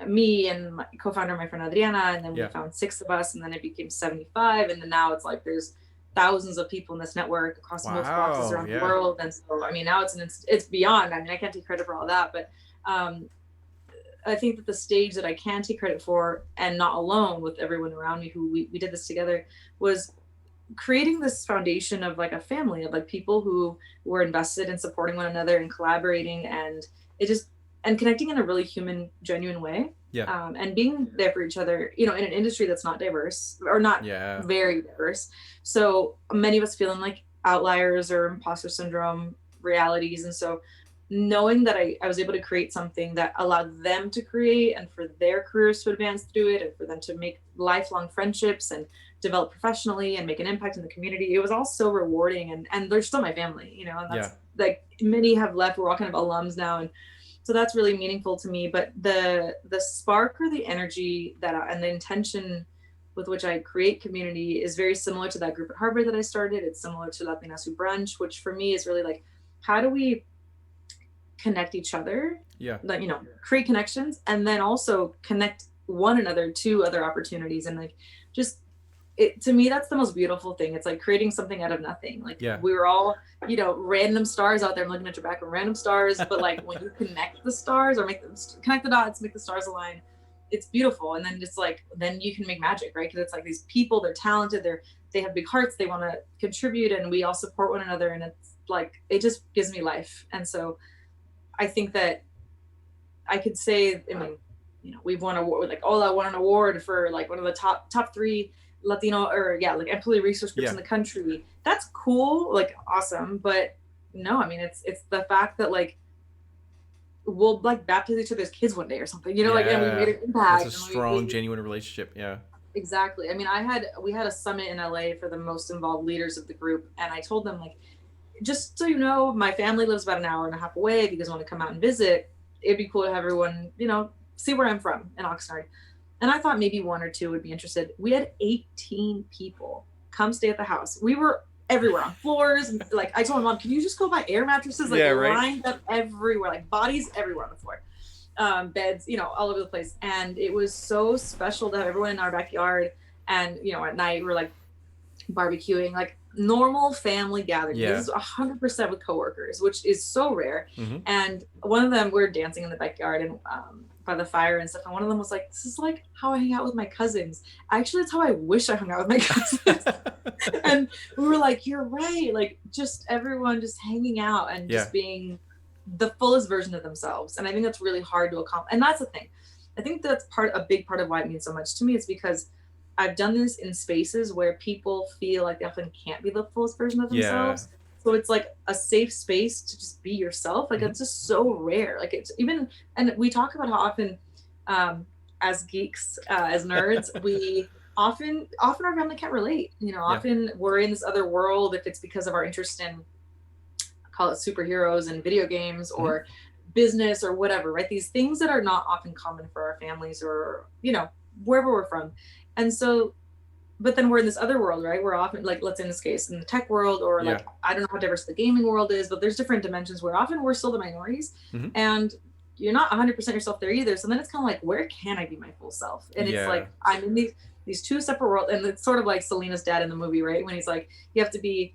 me and my co-founder, my friend Adriana, and then we yeah. found six of us, and then it became 75, and then now it's like there's thousands of people in this network across multiple offices Wow, around the yeah, world. And so I mean now it's beyond. I mean, I can't take credit for all that, but um, I think that the stage that I can take credit for, and not alone with everyone around me who we did this together, was creating this foundation of like a family of like people who were invested in supporting one another and collaborating, and it just and connecting in a really human, genuine way, yeah, and being there for each other, in an industry that's not diverse or not yeah, very diverse. So many of us feeling like outliers or imposter syndrome realities. And so knowing that I was able to create something that allowed them to create and for their careers to advance through it and for them to make lifelong friendships and develop professionally and make an impact in the community, it was all so rewarding. And they're still my family, and yeah, that's like many have left. We're all kind of alums now. And so that's really meaningful to me. But the spark or the energy and the intention with which I create community is very similar to that group at Harvard that I started. It's similar to Latinas Who Brunch, which for me is really like, how do we connect each other, yeah, like, create connections, and then also connect one another to other opportunities. And like, just it, to me, that's the most beautiful thing. It's like creating something out of nothing. Like yeah, we were all, random stars out there. I'm looking at your back, random stars, but like when you connect the stars or make them connect the dots, make the stars align, it's beautiful. And then it's like, then you can make magic, right? Because it's like these people, they're talented, they have big hearts, they want to contribute, and we all support one another. And it's like, it just gives me life. And so I think that I could say, I mean, we've won award, like Ola won an award for like one of the top three Latino or like employee resource groups yeah, in the country. That's cool, like awesome. But no, I mean, it's the fact that like we'll like baptize each other's kids one day or something, like, and we made yeah. an That's a impact, and strong, genuine relationship. Yeah, exactly. I mean, we had a summit in LA for the most involved leaders of the group, and I told them like, just so you know, my family lives about an hour and a half away. If you guys want to come out and visit, it'd be cool to have everyone, see where I'm from in Oxnard. And I thought maybe one or two would be interested. We had 18 people come stay at the house. We were everywhere on floors. Like I told my mom, can you just go buy air mattresses? Like yeah, right. lined up everywhere, like bodies everywhere on the floor. Beds, all over the place. And it was so special to have everyone in our backyard. And, at night we're like barbecuing, like normal family gathering. Yeah. This is 100% with coworkers, which is so rare. Hmm. And one of them, we were dancing in the backyard and by the fire and stuff. And one of them was like, "This is like how I hang out with my cousins. Actually, it's how I wish I hung out with my cousins." And we were like, "You're right." Like just everyone just hanging out and Yeah. just being the fullest version of themselves. And I think that's really hard to accomplish. And that's the thing. I think that's a big part of why it means so much to me. Is because I've done this in spaces where people feel like they often can't be the fullest version of Yeah. themselves. So it's like a safe space to just be yourself. Like Mhm. it's just so rare. Like it's even, and we talk about how often, as geeks, as nerds, we often our family can't relate. Yeah. Often we're in this other world if it's because of our interest in, call it superheroes and video games Hmm. or business or whatever, right? These things that are not often common for our families or, wherever we're from. And so, but then we're in this other world, right? We're often like, let's say in this case, in the tech world, or Yeah. like, I don't know how diverse the gaming world is, but there's different dimensions where often we're still the minorities, Hmm. and you're not 100% yourself there either. So then it's kind of like, where can I be my full self? And it's Yeah. like, I'm in these two separate worlds. And it's sort of like Selena's dad in the movie, right? When he's like, you have to be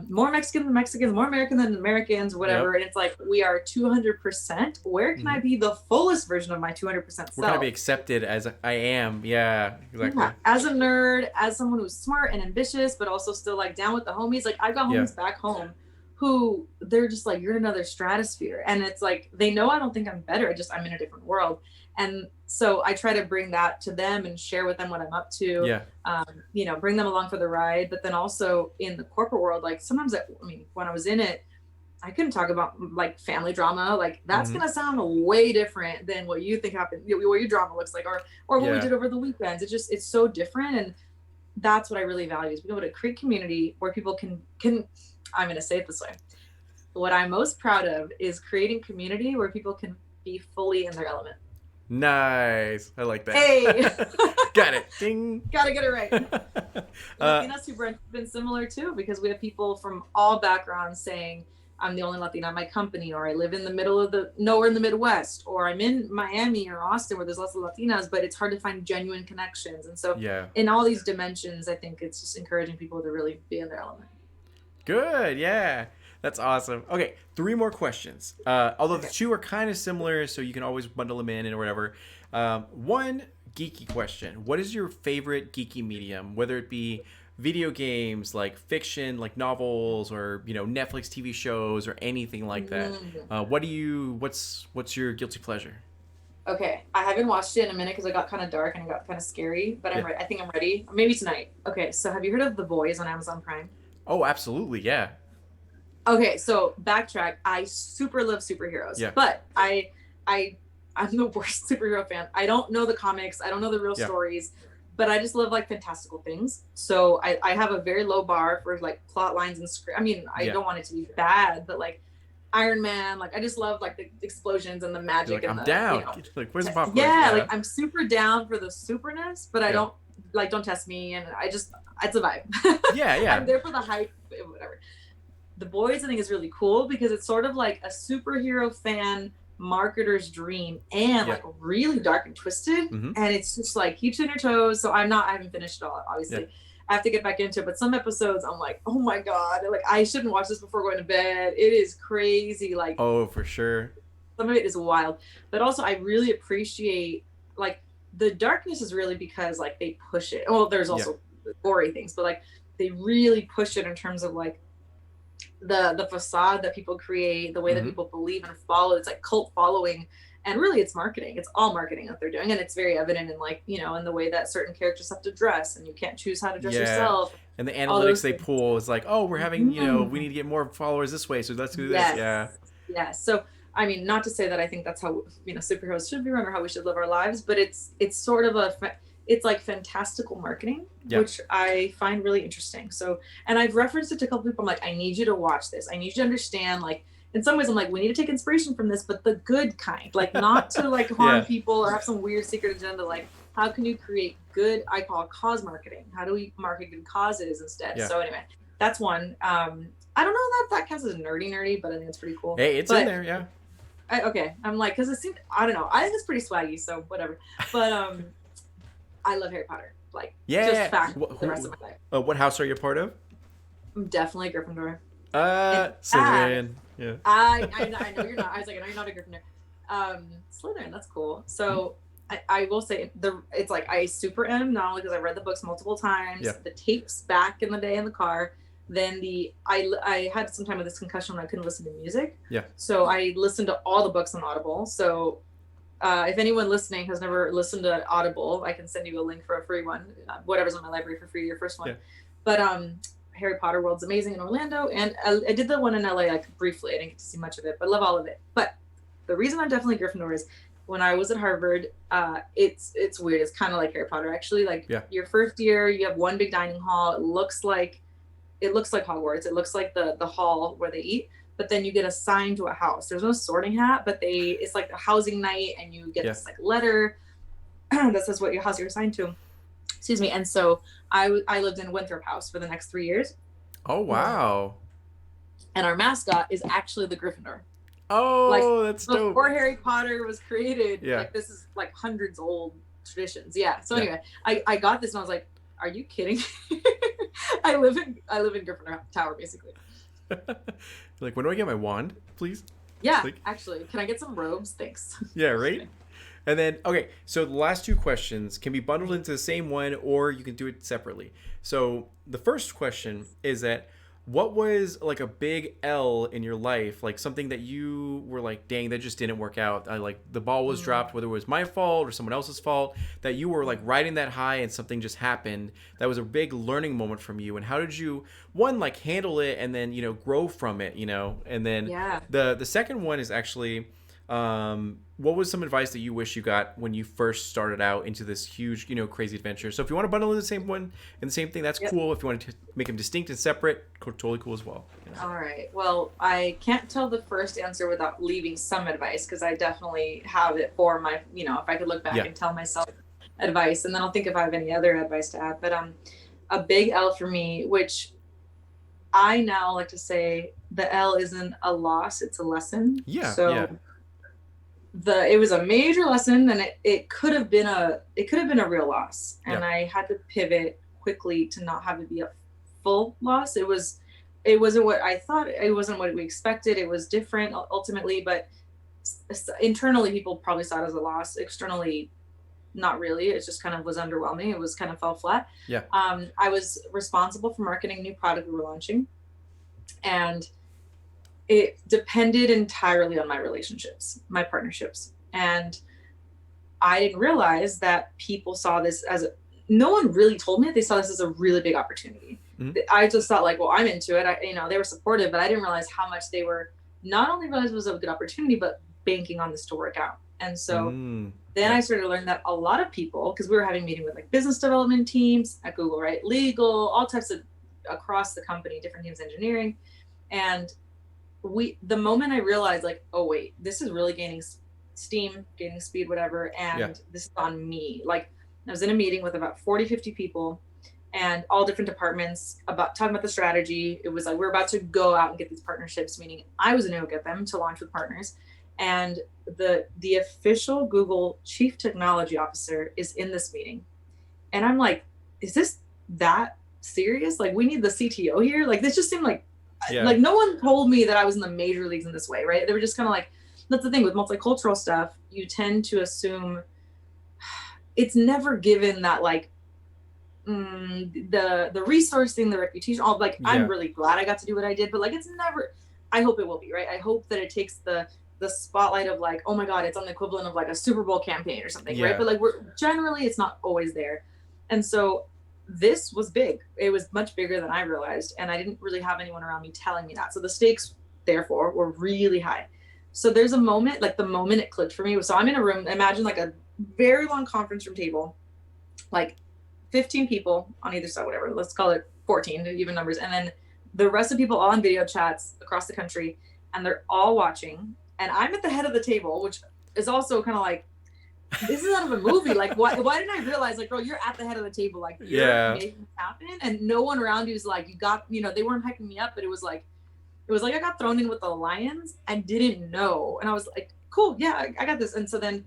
more Mexican than Mexicans, more American than Americans, whatever. Yep. And it's like, we are 200%. Where can Hmm. I be the fullest version of my 200% We're gonna be self? accepted as I am. Yeah, exactly. Yeah, as a nerd, as someone who's smart and ambitious, but also still like down with the homies. Like I've got Yeah. homies back home who they're just like, you're in another stratosphere. And it's like, they know I don't think I'm better. I'm in a different world. And so I try to bring that to them and share with them what I'm up to, Yeah. bring them along for the ride. But then also in the corporate world, like sometimes, when I was in it, I couldn't talk about like family drama. Like that's Hmm. gonna sound way different than what you think happened, what your drama looks like, or what we Yeah. did over the weekends. It's so different, and that's what I really value is being able to create community where people can. I'm gonna say it this way. What I'm most proud of is creating community where people can be fully in their element. Nice. I like that. Hey, Got it. Ding. gotta get it right. uh, Latinas who've been similar too, because we have people from all backgrounds saying, I'm the only Latina at my company, or I live in the middle of nowhere in the Midwest, or I'm in Miami or Austin where there's lots of Latinas, but it's hard to find genuine connections. And so yeah. in all these dimensions, I think it's just encouraging people to really be in their element. Good. Yeah. That's awesome. Okay, 3 more questions. Although the Okay. 2 are kind of similar, so you can always bundle them in and whatever. One geeky question: what is your favorite geeky medium? Whether it be video games, like fiction, like novels, or Netflix TV shows, or anything like that. What's your guilty pleasure? Okay, I haven't watched it in a minute because it got kind of dark and it got kind of scary, but Yeah. I think I'm ready. Maybe tonight. Okay, so have you heard of The Boys on Amazon Prime? Oh, absolutely. Yeah. Okay, so backtrack. I super love superheroes, Yeah. but I'm the worst superhero fan. I don't know the comics. I don't know the real Yeah. stories, but I just love like fantastical things. So I have a very low bar for like plot lines and script. I mean, I Yeah. don't want it to be bad, but like Iron Man, like I just love like the explosions and the You're magic like, and I'm the down. Like, where's the popcorn? yeah, like I'm super down for the superness, but I Yeah. don't test me, and it's a vibe. Yeah. Yeah. I'm there for the hype, whatever. The Boys I think is really cool because it's sort of like a superhero fan marketer's dream and Yeah. like really dark and twisted. Mhm. And it's just like keeps you on your toes. So I haven't finished it all, obviously. Yeah. I have to get back into it. But some episodes I'm like, oh my God, like I shouldn't watch this before going to bed. It is crazy. Like Oh, for sure. some of it is wild. But also I really appreciate like the darkness is really because like they push it. Well, there's also gory things, but like they really push it in terms of like the facade that people create, the way that Mhm. people believe and follow. It's like cult following, and really it's marketing. It's all marketing that they're doing, and it's very evident in like in the way that certain characters have to dress, and you can't choose how to dress Yeah. yourself. And the All analytics those they things. pull is like, oh, we're having, Mhm. we need to get more followers this way, so let's do this. Yes. Yeah. Yes. So I mean, not to say that I think that's how superheroes should be run or how we should live our lives, but it's sort of it's like fantastical marketing, Yeah. which I find really interesting. So, and I've referenced it to a couple people. I'm like, I need you to watch this. I need you to understand. Like, in some ways, I'm like, we need to take inspiration from this, but the good kind. Like, not to like harm Yeah. people or have some weird secret agenda. Like, how can you create good? I call it cause marketing. How do we market good causes instead? Yeah. So anyway, that's one. I don't know that counts as nerdy, but I think it's pretty cool. Hey, it's in there. Yeah. Okay, I'm like, because it seemed, I don't know, I think it's pretty swaggy, so whatever. But I love Harry Potter, like Yeah. just fact the rest of my life. What house are you a part of? I'm definitely a Gryffindor. Slytherin. Yeah. I know you're not. I was like, I know you're not a Gryffindor. Slytherin, that's cool. So I will say it's like I super am, not only because I read the books multiple times, Yeah. the tapes back in the day in the car. Then I had some time with this concussion when I couldn't listen to music. Yeah. So I listened to all the books on Audible. So if anyone listening has never listened to Audible, I can send you a link for a free one. Whatever's in my library for free, your first one. Yeah. But Harry Potter World's amazing in Orlando, and I did the one in LA like briefly. I didn't get to see much of it, but love all of it. But the reason I'm definitely Gryffindor is when I was at Harvard, it's weird. It's kind of like Harry Potter, actually. Like Yeah. your first year, you have one big dining hall. It looks like Hogwarts. It looks like the hall where they eat. But then you get assigned to a house. There's no sorting hat, but it's like a housing night, and you get Yeah. this like letter that says what your house you're assigned to. Excuse me. And so I lived in Winthrop House for the next 3 years, Oh wow. and our mascot is actually the Gryffindor. Like Oh, that's dope. before Harry Potter was created, Yeah. like this is like hundreds old traditions. Yeah. So Yeah. anyway, I got this and I was like, are you kidding? I live in Gryffindor Tower basically. Like, when do I get my wand, please? Yeah, Like, actually, can I get some robes? Thanks. yeah, right? And then, okay, so the last two questions can be bundled into the same one, or you can do it separately. So the first question is that, what was like a big L in your life, like something that you were like, dang, that just didn't work out. I like the ball was dropped, whether it was my fault or someone else's fault, that you were like riding that high and something just happened. That was a big learning moment from you. And how did you, one, like handle it and then, grow from it, And then Yeah. the second one is actually, what was some advice that you wish you got when you first started out into this huge, crazy adventure? So if you want to bundle in the same one and the same thing, that's Yep. cool. If you want to make them distinct and separate, totally cool as well. All right. Well, I can't tell the first answer without leaving some advice, because I definitely have it for my, if I could look back Yeah. and tell myself advice, and then I'll think if I have any other advice to add. But a big L for me, which I now like to say, the L isn't a loss, it's a lesson. Yeah. So Yeah. it was a major lesson, and it could have been a real loss, and Yeah. I had to pivot quickly to not have it be a full loss. It wasn't what I thought, it wasn't what we expected, it was different ultimately, but internally people probably saw it as a loss. Externally, not really. It just kind of was underwhelming. It was kind of fell flat. Yeah. I was responsible for marketing a new product we were launching, and it depended entirely on my relationships, my partnerships. And I didn't realize that people saw this no one really told me that they saw this as a really big opportunity. Mhm. I just thought like, well, I'm into it. They were supportive, but I didn't realize how much they were not only realized it was a good opportunity, but banking on this to work out. And so then Yeah. I started to learn that a lot of people, because we were having meeting with like business development teams at Google, right? Legal, all types of across the company, different teams, engineering. And the moment I realized like, oh wait, this is really gaining steam, gaining speed, whatever. And Yeah. this is on me. Like I was in a meeting with about 40, 50 people and all different departments talking about the strategy. It was like, we're about to go out and get these partnerships, meaning I was going to go get them to launch with partners. And the official Google Chief Technology Officer is in this meeting. And I'm like, is this that serious? Like, we need the CTO here? Like, this just seemed like, Yeah. like no one told me that I was in the major leagues in this way, right? They were just kind of like, that's the thing with multicultural stuff. You tend to assume it's never given that like, the resourcing, the reputation, all like, Yeah. I'm really glad I got to do what I did, but like, it's never, I hope it will be, right? I hope that it takes the spotlight of like, oh my God, it's on the equivalent of like a Super Bowl campaign or something, Yeah. right? But like generally it's not always there. And so this was big. It was much bigger than I realized. And I didn't really have anyone around me telling me that. So the stakes therefore were really high. So there's a moment, like the moment it clicked for me. So I'm in a room, imagine like a very long conference room table, like 15 people on either side, whatever, let's call it 14 to even numbers. And then the rest of people all on video chats across the country, and they're all watching. And I'm at the head of the table, which is also kind of like, this is out of a movie. Like, why didn't I realize, like, girl, you're at the head of the table. Like, you're making it happen. And no one around you is like, you got, they weren't hyping me up, but it was like I got thrown in with the lions and didn't know. And I was like, cool, yeah, I got this. And so then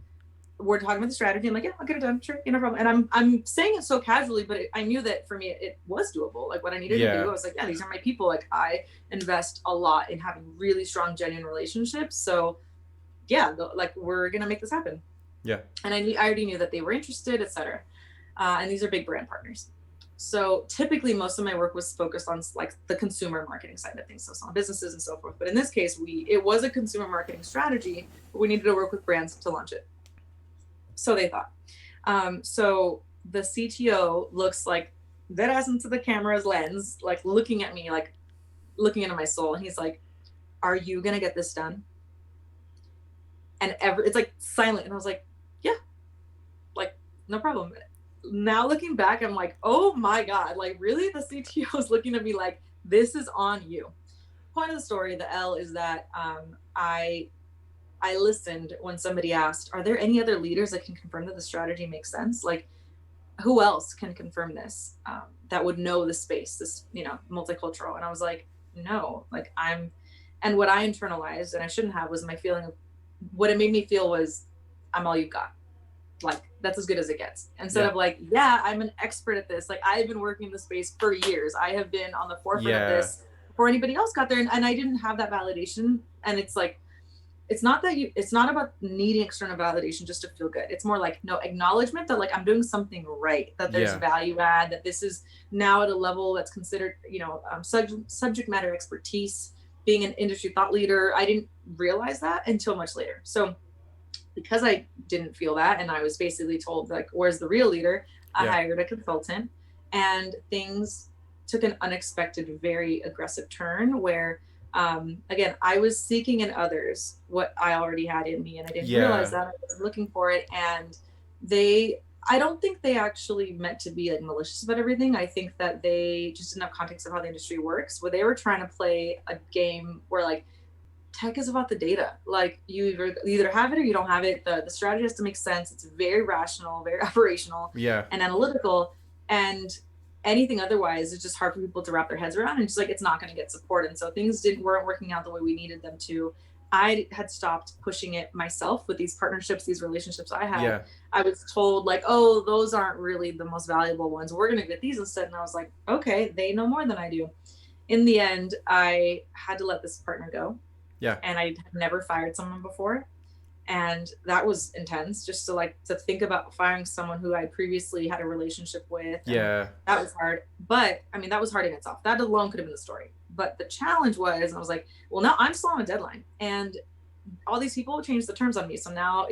we're talking about the strategy. I'm like, yeah, I'll get it done. Sure, no problem. And I'm saying it so casually, but I knew that for me, it was doable. Like what I needed to do, I was like, yeah, these are my people. Like I invest a lot in having really strong, genuine relationships. So yeah, like we're going to make this happen. Yeah. And I already knew that they were interested, et cetera. And these are big brand partners. So typically most of my work was focused on like the consumer marketing side of things, so small businesses and so forth. But in this case, it was a consumer marketing strategy, but we needed to work with brands to launch it. So they thought. So the CTO looks like dead ass into the camera's lens, like looking at me, like looking into my soul. And he's like, are you going to get this done? And it's like silent. And I was like, yeah, like no problem. Now looking back, I'm like, oh my God, like really? The CTO is looking at me like, this is on you. Point of the story, the L, is that I listened when somebody asked, are there any other leaders that can confirm that the strategy makes sense? Like, who else can confirm this, that would know the space, this, multicultural? And I was like, no, like and what I internalized, and I shouldn't have, was my feeling of, what it made me feel was, I'm all you've got. Like, that's as good as it gets. Instead of like, yeah, I'm an expert at this. Like, I've been working in the space for years. I have been on the forefront of this before anybody else got there. And I didn't have that validation. And it's like, it's not about needing external validation just to feel good. It's more like, no, acknowledgement that like I'm doing something right, that there's value add, that this is now at a level that's considered, subject matter expertise, being an industry thought leader. I didn't realize that until much later. So because I didn't feel that, and I was basically told like, where's the real leader? I hired a consultant, and things took an unexpected, very aggressive turn where, again, I was seeking in others what I already had in me, and I didn't realize that. I was looking for it, and I don't think they actually meant to be like malicious about everything. I think that they just didn't have context of how the industry works, where they were trying to play a game where like, tech is about the data. Like, you either have it or you don't have it. The strategy has to make sense. It's very rational, very operational, and analytical. And anything otherwise is just hard for people to wrap their heads around. And just like, it's not going to get support. And so things weren't working out the way we needed them to. I had stopped pushing it myself with these partnerships, these relationships I had. I was told like, oh, those aren't really the most valuable ones. We're going to get these instead. And I was like, okay, they know more than I do. In the end, I had to let this partner go. And I had never fired someone before. And that was intense, just to think about firing someone who I previously had a relationship with. That was hard. But I mean, that was hard in itself. That alone could have been the story. But the challenge was, I was like, well, now I'm still on a deadline. And all these people changed the terms on me. So now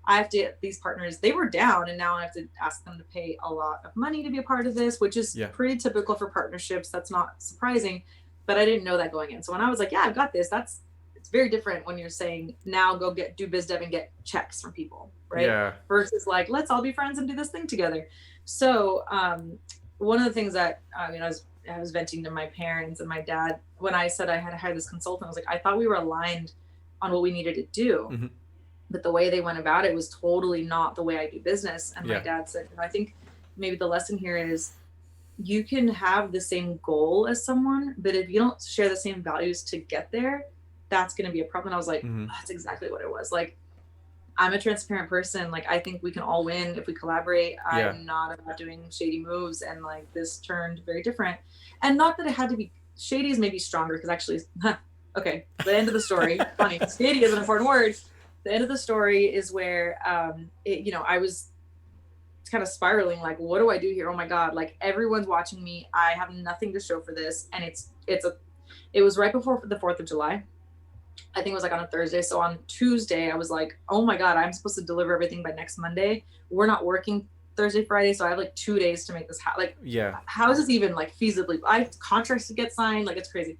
I have to, these partners, they were down, and now I have to ask them to pay a lot of money to be a part of this, which is pretty typical for partnerships. That's not surprising. But I didn't know that going in. So when I was like, yeah, I've got this, it's very different when you're saying, now go do biz dev and get checks from people, right? Versus like, let's all be friends and do this thing together. So one of the things that I was venting to my parents and my dad when I said I had to hire this consultant. I was like, I thought we were aligned on what we needed to do, but the way they went about it was totally not the way I do business. And my dad said, I think maybe the lesson here is, you can have the same goal as someone, but if you don't share the same values to get there, that's going to be a problem. And I was like, that's exactly what it was. Like, I'm a transparent person. Like, I think we can all win if we collaborate. I'm not about doing shady moves. And like, this turned very different. And not that it had to be shady, is maybe stronger, because actually, okay, the end of the story, funny, shady is an important word. The end of the story is where, I was kind of spiraling, like, what do I do here? Oh my God, like, everyone's watching me. I have nothing to show for this. And it was right before the 4th of July. I think it was like on a Thursday. So on Tuesday, I was like, oh my God, I'm supposed to deliver everything by next Monday. We're not working Thursday, Friday. So I have like 2 days to make this how is this even like feasibly? I have contracts to get signed. Like, it's crazy.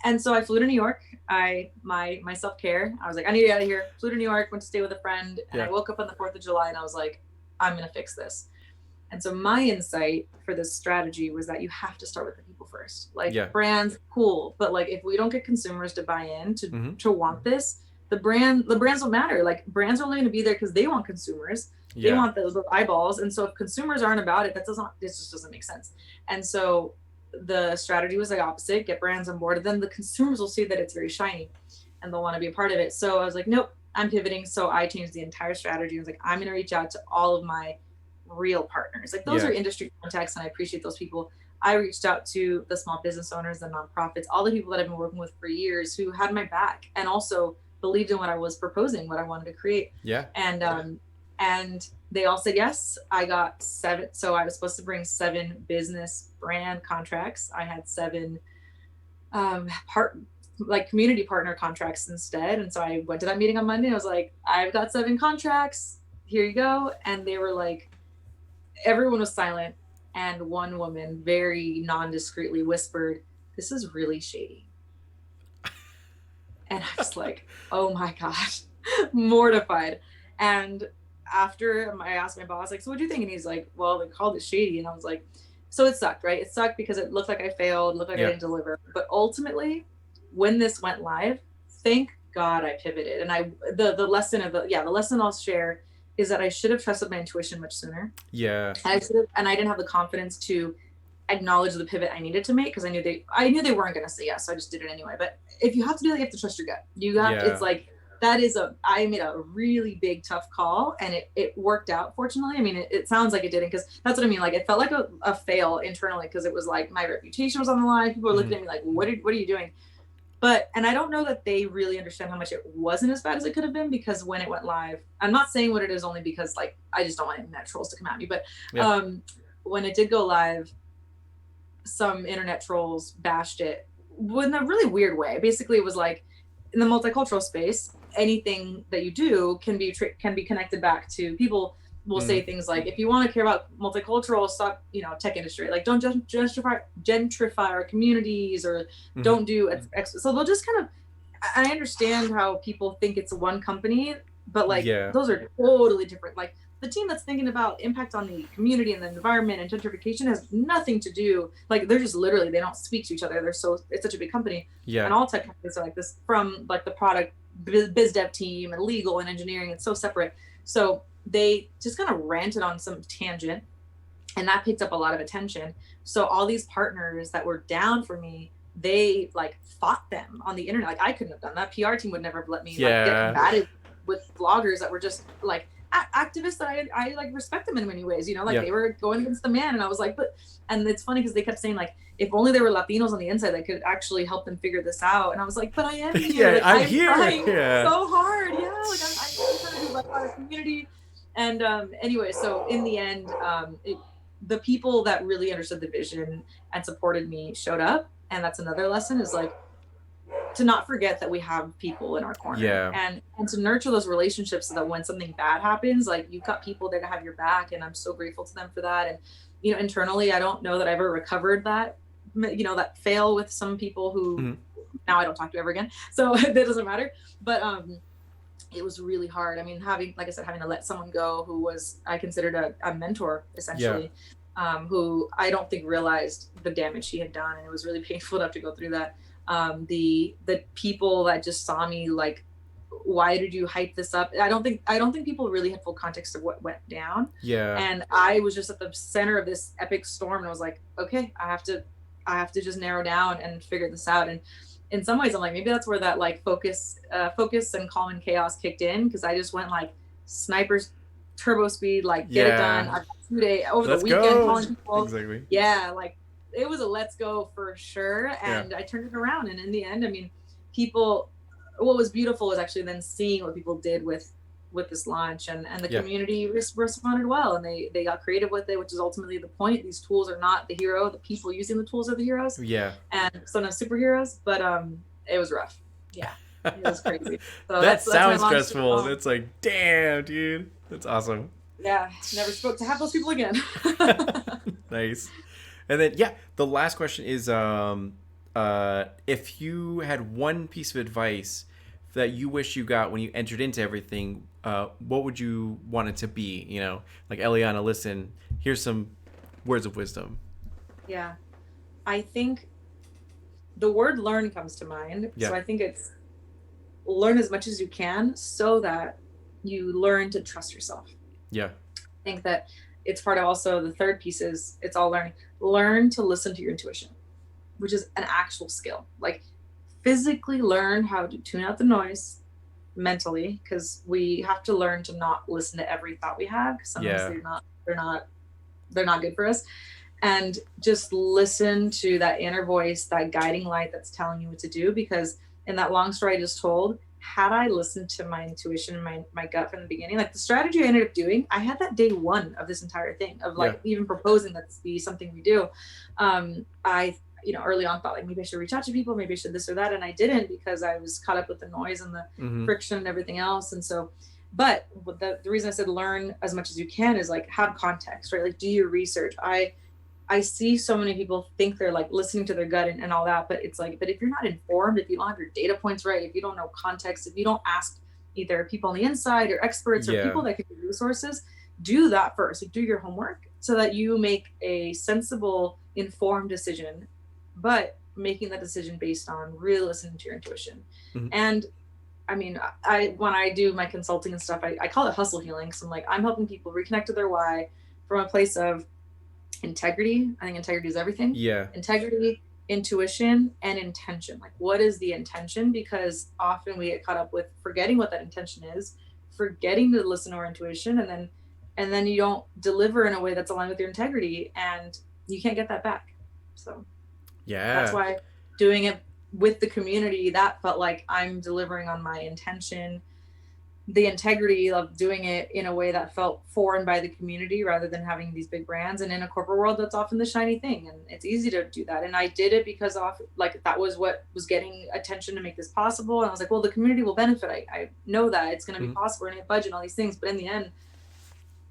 And so I flew to New York. My self-care, I was like, I need to get out of here. Flew to New York, went to stay with a friend. And I woke up on the 4th of July and I was like, I'm going to fix this. And so my insight for this strategy was that you have to start with the people first. Like, brands, cool. But like, if we don't get consumers to buy in to want this, the brands don't matter. Like, brands are only going to be there because they want consumers. They want those eyeballs. And so if consumers aren't about it, this just doesn't make sense. And so the strategy was the opposite: get brands on board. And then the consumers will see that it's very shiny and they'll want to be a part of it. So I was like, nope, I'm pivoting. So I changed the entire strategy. I was like, I'm going to reach out to all of my real partners. Like, those are industry contacts, and I appreciate those people. I reached out to the small business owners, the nonprofits, all the people that I've been working with for years, who had my back and also believed in what I was proposing, what I wanted to create. And they all said yes. I got 7. So I was supposed to bring 7 business brand contracts. I had 7 community partner contracts instead. And so I went to that meeting on Monday. I was like, I've got 7 contracts. Here you go. And they were like, everyone was silent. And one woman very non-discreetly whispered, "This is really shady." And I was like, oh my gosh. mortified. And after I asked my boss, like, so what do you think? And he's like, well, they called it shady. And I was like, so it sucked, right? It sucked because it looked like I failed, looked like I Yeah. didn't deliver. But ultimately, when this went live, thank God I pivoted. And the lesson of the lesson I'll share is that I should have trusted my intuition much sooner. Yeah. And I didn't have the confidence to acknowledge the pivot I needed to make because I knew they weren't going to say yes, so I just did it anyway. But if you have to do that, you have to trust your gut. It's like I made a really big tough call, and it worked out, fortunately. I mean, it sounds like it didn't, because that's what I mean. Like, it felt like a fail internally, because it was like my reputation was on the line. People were looking at me like, what are you doing? And I don't know that they really understand how much it wasn't as bad as it could have been, because when it went live, I'm not saying what it is only because, like, I just don't want internet trolls to come at me, but when it did go live, some internet trolls bashed it in a really weird way. Basically, it was like, in the multicultural space, anything that you do can be connected back to people. Will say things like, if you want to care about multicultural, stop, tech industry. Like, don't gentrify our communities, or don't do so they'll just kind of. I understand how people think it's one company, but like those are totally different. Like, the team that's thinking about impact on the community and the environment and gentrification has nothing to do. Like, they're just literally, they don't speak to each other. It's such a big company. Yeah. And all tech companies are like this, from like the product biz dev team and legal and engineering. It's so separate. So they just kind of ranted on some tangent, and that picked up a lot of attention. So all these partners that were down for me, they like fought them on the internet. Like, I couldn't have done that. PR team would never have let me like get combated with bloggers that were just like activists that I like respect them in many ways, they were going against the man. And I was like, and it's funny because they kept saying, like, if only there were Latinos on the inside that could actually help them figure this out. And I was like, but I am here. Like, I'm here. Trying so hard. Yeah. Like, I'm trying to do like our community. And anyway, so in the end, the people that really understood the vision and supported me showed up. And that's another lesson, is like, to not forget that we have people in our corner, and to nurture those relationships, so that when something bad happens, like, you've got people there to have your back. And I'm so grateful to them for that. And internally, I don't know that I ever recovered that that fail with some people who now I don't talk to ever again, so that doesn't matter. But it was really hard. I mean, having to let someone go who was, I considered a mentor, essentially, who I don't think realized the damage she had done. And it was really painful to have to go through that. The people that just saw me like, why did you hype this up? I don't think people really had full context of what went down. And I was just at the center of this epic storm, and I was like, okay, I have to just narrow down and figure this out. And in some ways, I'm like, maybe that's where that like focus and calm and chaos kicked in, because I just went like snipers turbo speed, like get it done. I've got 2 days over the weekend calling people. Exactly. Yeah, like, it was a let's go for sure. And I turned it around. And in the end, I mean, what was beautiful was actually then seeing what people did with this launch, and the community responded well, and they got creative with it, which is ultimately the point. These tools are not the hero. The people using the tools are the heroes. And sometimes superheroes, but it was rough. Yeah. It was crazy. So that sounds stressful. It's like, damn, dude. That's awesome. Yeah. Never spoke to half those people again. Nice. And then, the last question is, if you had one piece of advice that you wish you got when you entered into everything, what would you want it to be? Like, Eliana, listen, here's some words of wisdom. Yeah. I think the word learn comes to mind. So I think it's learn as much as you can, so that you learn to trust yourself. I think that it's part of also the third piece is, it's all learning. Learn to listen to your intuition, which is an actual skill. Like, physically learn how to tune out the noise mentally, because we have to learn to not listen to every thought we have, because sometimes they're not good for us. And just listen to that inner voice, that guiding light that's telling you what to do. Because in that long story I just told, had I listened to my intuition and my gut from the beginning, like the strategy I ended up doing, I had that day one of this entire thing of like even proposing that this be something we do. I early on thought like, maybe I should reach out to people, maybe I should this or that. And I didn't, because I was caught up with the noise and the friction and everything else. And so, but the reason I said learn as much as you can is like, have context, right? Like, do your research. I see so many people think they're like listening to their gut and all that, but it's like, but if you're not informed, if you don't have your data points right, if you don't know context, if you don't ask either people on the inside or experts or Yeah. people that can be resources, do that first. Like, do your homework so that you make a sensible, informed decision, but making that decision based on really listening to your intuition. Mhm. And I mean, I when I do my consulting and stuff, I call it hustle healing. So I'm like, I'm helping people reconnect to their why from a place of integrity. I think integrity is everything. Yeah. Integrity, intuition, and intention. Like, what is the intention? Because often we get caught up with forgetting what that intention is, forgetting to listen to our intuition, and then you don't deliver in a way that's aligned with your integrity, and you can't get that back. So that's Yeah. why doing it with the community, that felt like I'm delivering on my intention, the integrity of doing it in a way that felt for and by the community rather than having these big brands. And in a corporate world, that's often the shiny thing, and it's easy to do that. And I did it because like that was what was getting attention to make this possible. And I was like, well, the community will benefit. I know that it's going to be Mhm. possible, and budget and all these things. But in the end,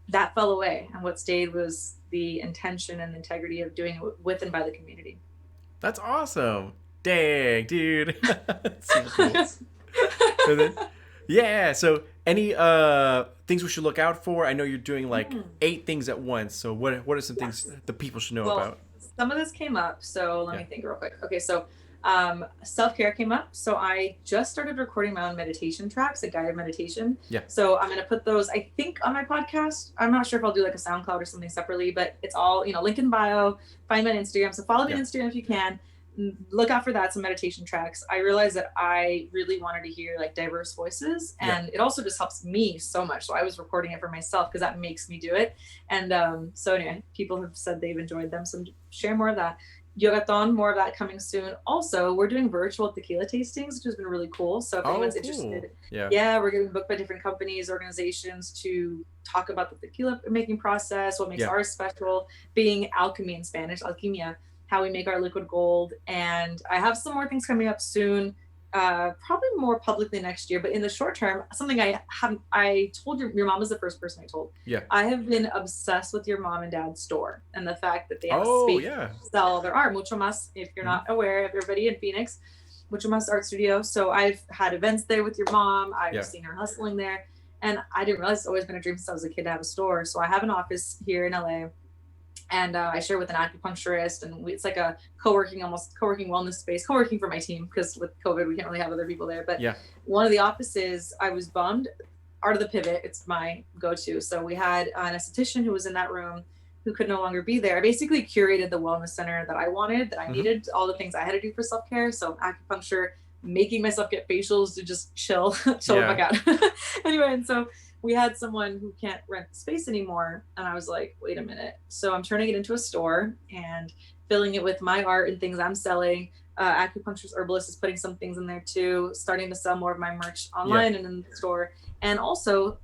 that fell away, and what stayed was the intention and integrity of doing it with and by the community. That's awesome. Dang, dude. That's super cool. And then, yeah. So, any things we should look out for? I know you're doing like 8 things at once. So, what are some things Yes. the people should know Well, about? some of this came up, so let Yeah. me think real quick. Okay, so self-care came up. So I just started recording my own meditation tracks, a guided meditation. Yeah. So I'm going to put those, I think, on my podcast. I'm not sure if I'll do like a SoundCloud or something separately, but it's all, link in bio. Find me on Instagram. So follow me on Instagram if you can. Look out for that, some meditation tracks. I realized that I really wanted to hear like diverse voices, and it also just helps me so much. So I was recording it for myself because that makes me do it. And so anyway, people have said they've enjoyed them, so share more of that. Yogathon, more of that coming soon. Also, we're doing virtual tequila tastings, which has been really cool. So if anyone's interested, we're getting booked by different companies, organizations to talk about the tequila making process, what makes ours special, being alchemy in Spanish, alquimia, how we make our liquid gold. And I have some more things coming up soon, probably more publicly next year. But in the short term, something I told your mom was the first person I told. Yeah. I have been obsessed with your mom and dad's store and the fact that they have a space to sell their art. Mucho Mas, if you're not aware of everybody in Phoenix, Mucho Mas Art Studio. So I've had events there with your mom. I've seen her hustling there. And I didn't realize it's always been a dream since I was a kid to have a store. So I have an office here in LA. And I share with an acupuncturist, and it's like a co-working wellness space, co-working for my team, because with COVID, we can't really have other people there. But one of the offices, I was bummed. Art of the Pivot, it's my go-to. So we had an esthetician who was in that room who could no longer be there. I basically curated the wellness center that I wanted, that I needed, all the things I had to do for self-care. So acupuncture, making myself get facials to just chill with my cat. Anyway, and so we had someone who can't rent the space anymore. And I was like, wait a minute. So I'm turning it into a store and filling it with my art and things I'm selling. Acupuncturist Herbalist is putting some things in there too, starting to sell more of my merch online and in the store. And also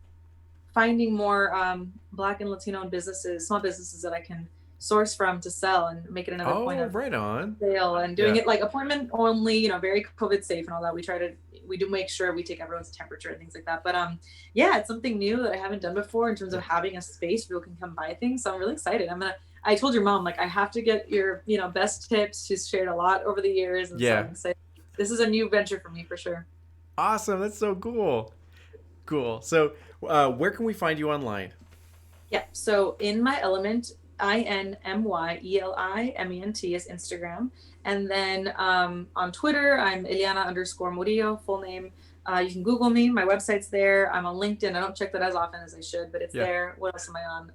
finding more Black and Latino businesses, small businesses that I can source from to sell and make it another point of sale, and doing it like appointment only, very COVID safe and all that. We do make sure we take everyone's temperature and things like that. But it's something new that I haven't done before in terms of having a space where people can come buy things. So I'm really excited. I told your mom, like, I have to get your, best tips. She's shared a lot over the years. And so I'm excited. This is a new venture for me for sure. Awesome. That's so cool. Cool. So where can we find you online? Yeah. So In My Element, INMYELIMENT is Instagram. And then on Twitter, I'm Eliana_Murillo, full name. You can Google me. My website's there. I'm on LinkedIn. I don't check that as often as I should, but it's there. What else am I on?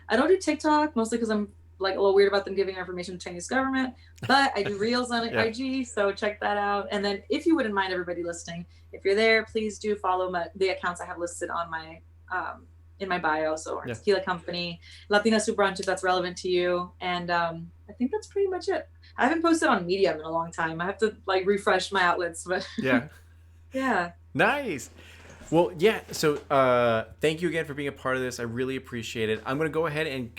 I don't do TikTok, mostly because I'm like a little weird about them giving information to Chinese government, but I do reels on IG, so check that out. And then if you wouldn't mind, everybody listening, if you're there, please do follow the accounts I have listed on my in my bio. So our tequila company, Latina Super Brunch, if that's relevant to you. And I think that's pretty much it. I haven't posted on Medium in a long time. I have to like refresh my outlets, but yeah. Nice. Well, so thank you again for being a part of this. I really appreciate it. I'm going to go ahead and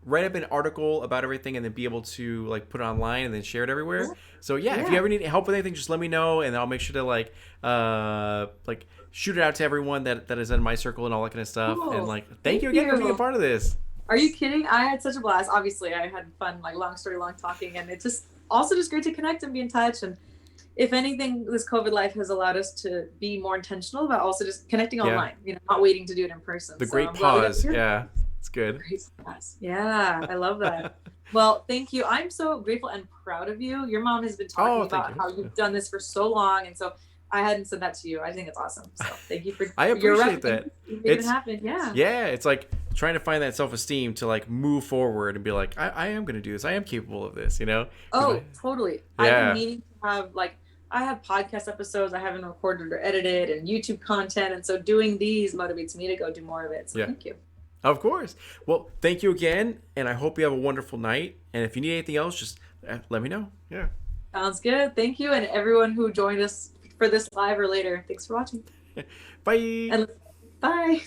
write up an article about everything and then be able to like put it online and then share it everywhere. So if you ever need help with anything, just let me know, and I'll make sure to like shoot it out to everyone that is in my circle and all that kind of stuff. Cool. And like, thank you again for being a part of this. Are you kidding? I had such a blast. Obviously, I had fun, like long story long talking, and it's just also just great to connect and be in touch. And if anything, this COVID life has allowed us to be more intentional, but also just connecting Yeah. online, not waiting to do it in person. The So great I'm glad we got to pause. do it. Yeah, it's good. Great pause. Yeah, I love that. Well, thank you. I'm so grateful and proud of you. Your mom has been talking Oh, thank about you. how you've done this for so long, and so I hadn't said that to you. I think it's awesome. So thank you for I your appreciate reference. that. You made it happen. Yeah, it's like trying to find that self-esteem to like move forward and be like, I am going to do this. I am capable of this, you know? 'Cause Oh, totally. I've been yeah. meaning to have I have podcast episodes I haven't recorded or edited and YouTube content, and so doing these motivates me to go do more of it. So Yeah. thank you. Of course. Well, thank you again, and I hope you have a wonderful night. And if you need anything else, just let me know. Yeah. Sounds good. Thank you, and everyone who joined us for this live or later. Thanks for watching. Bye. And bye.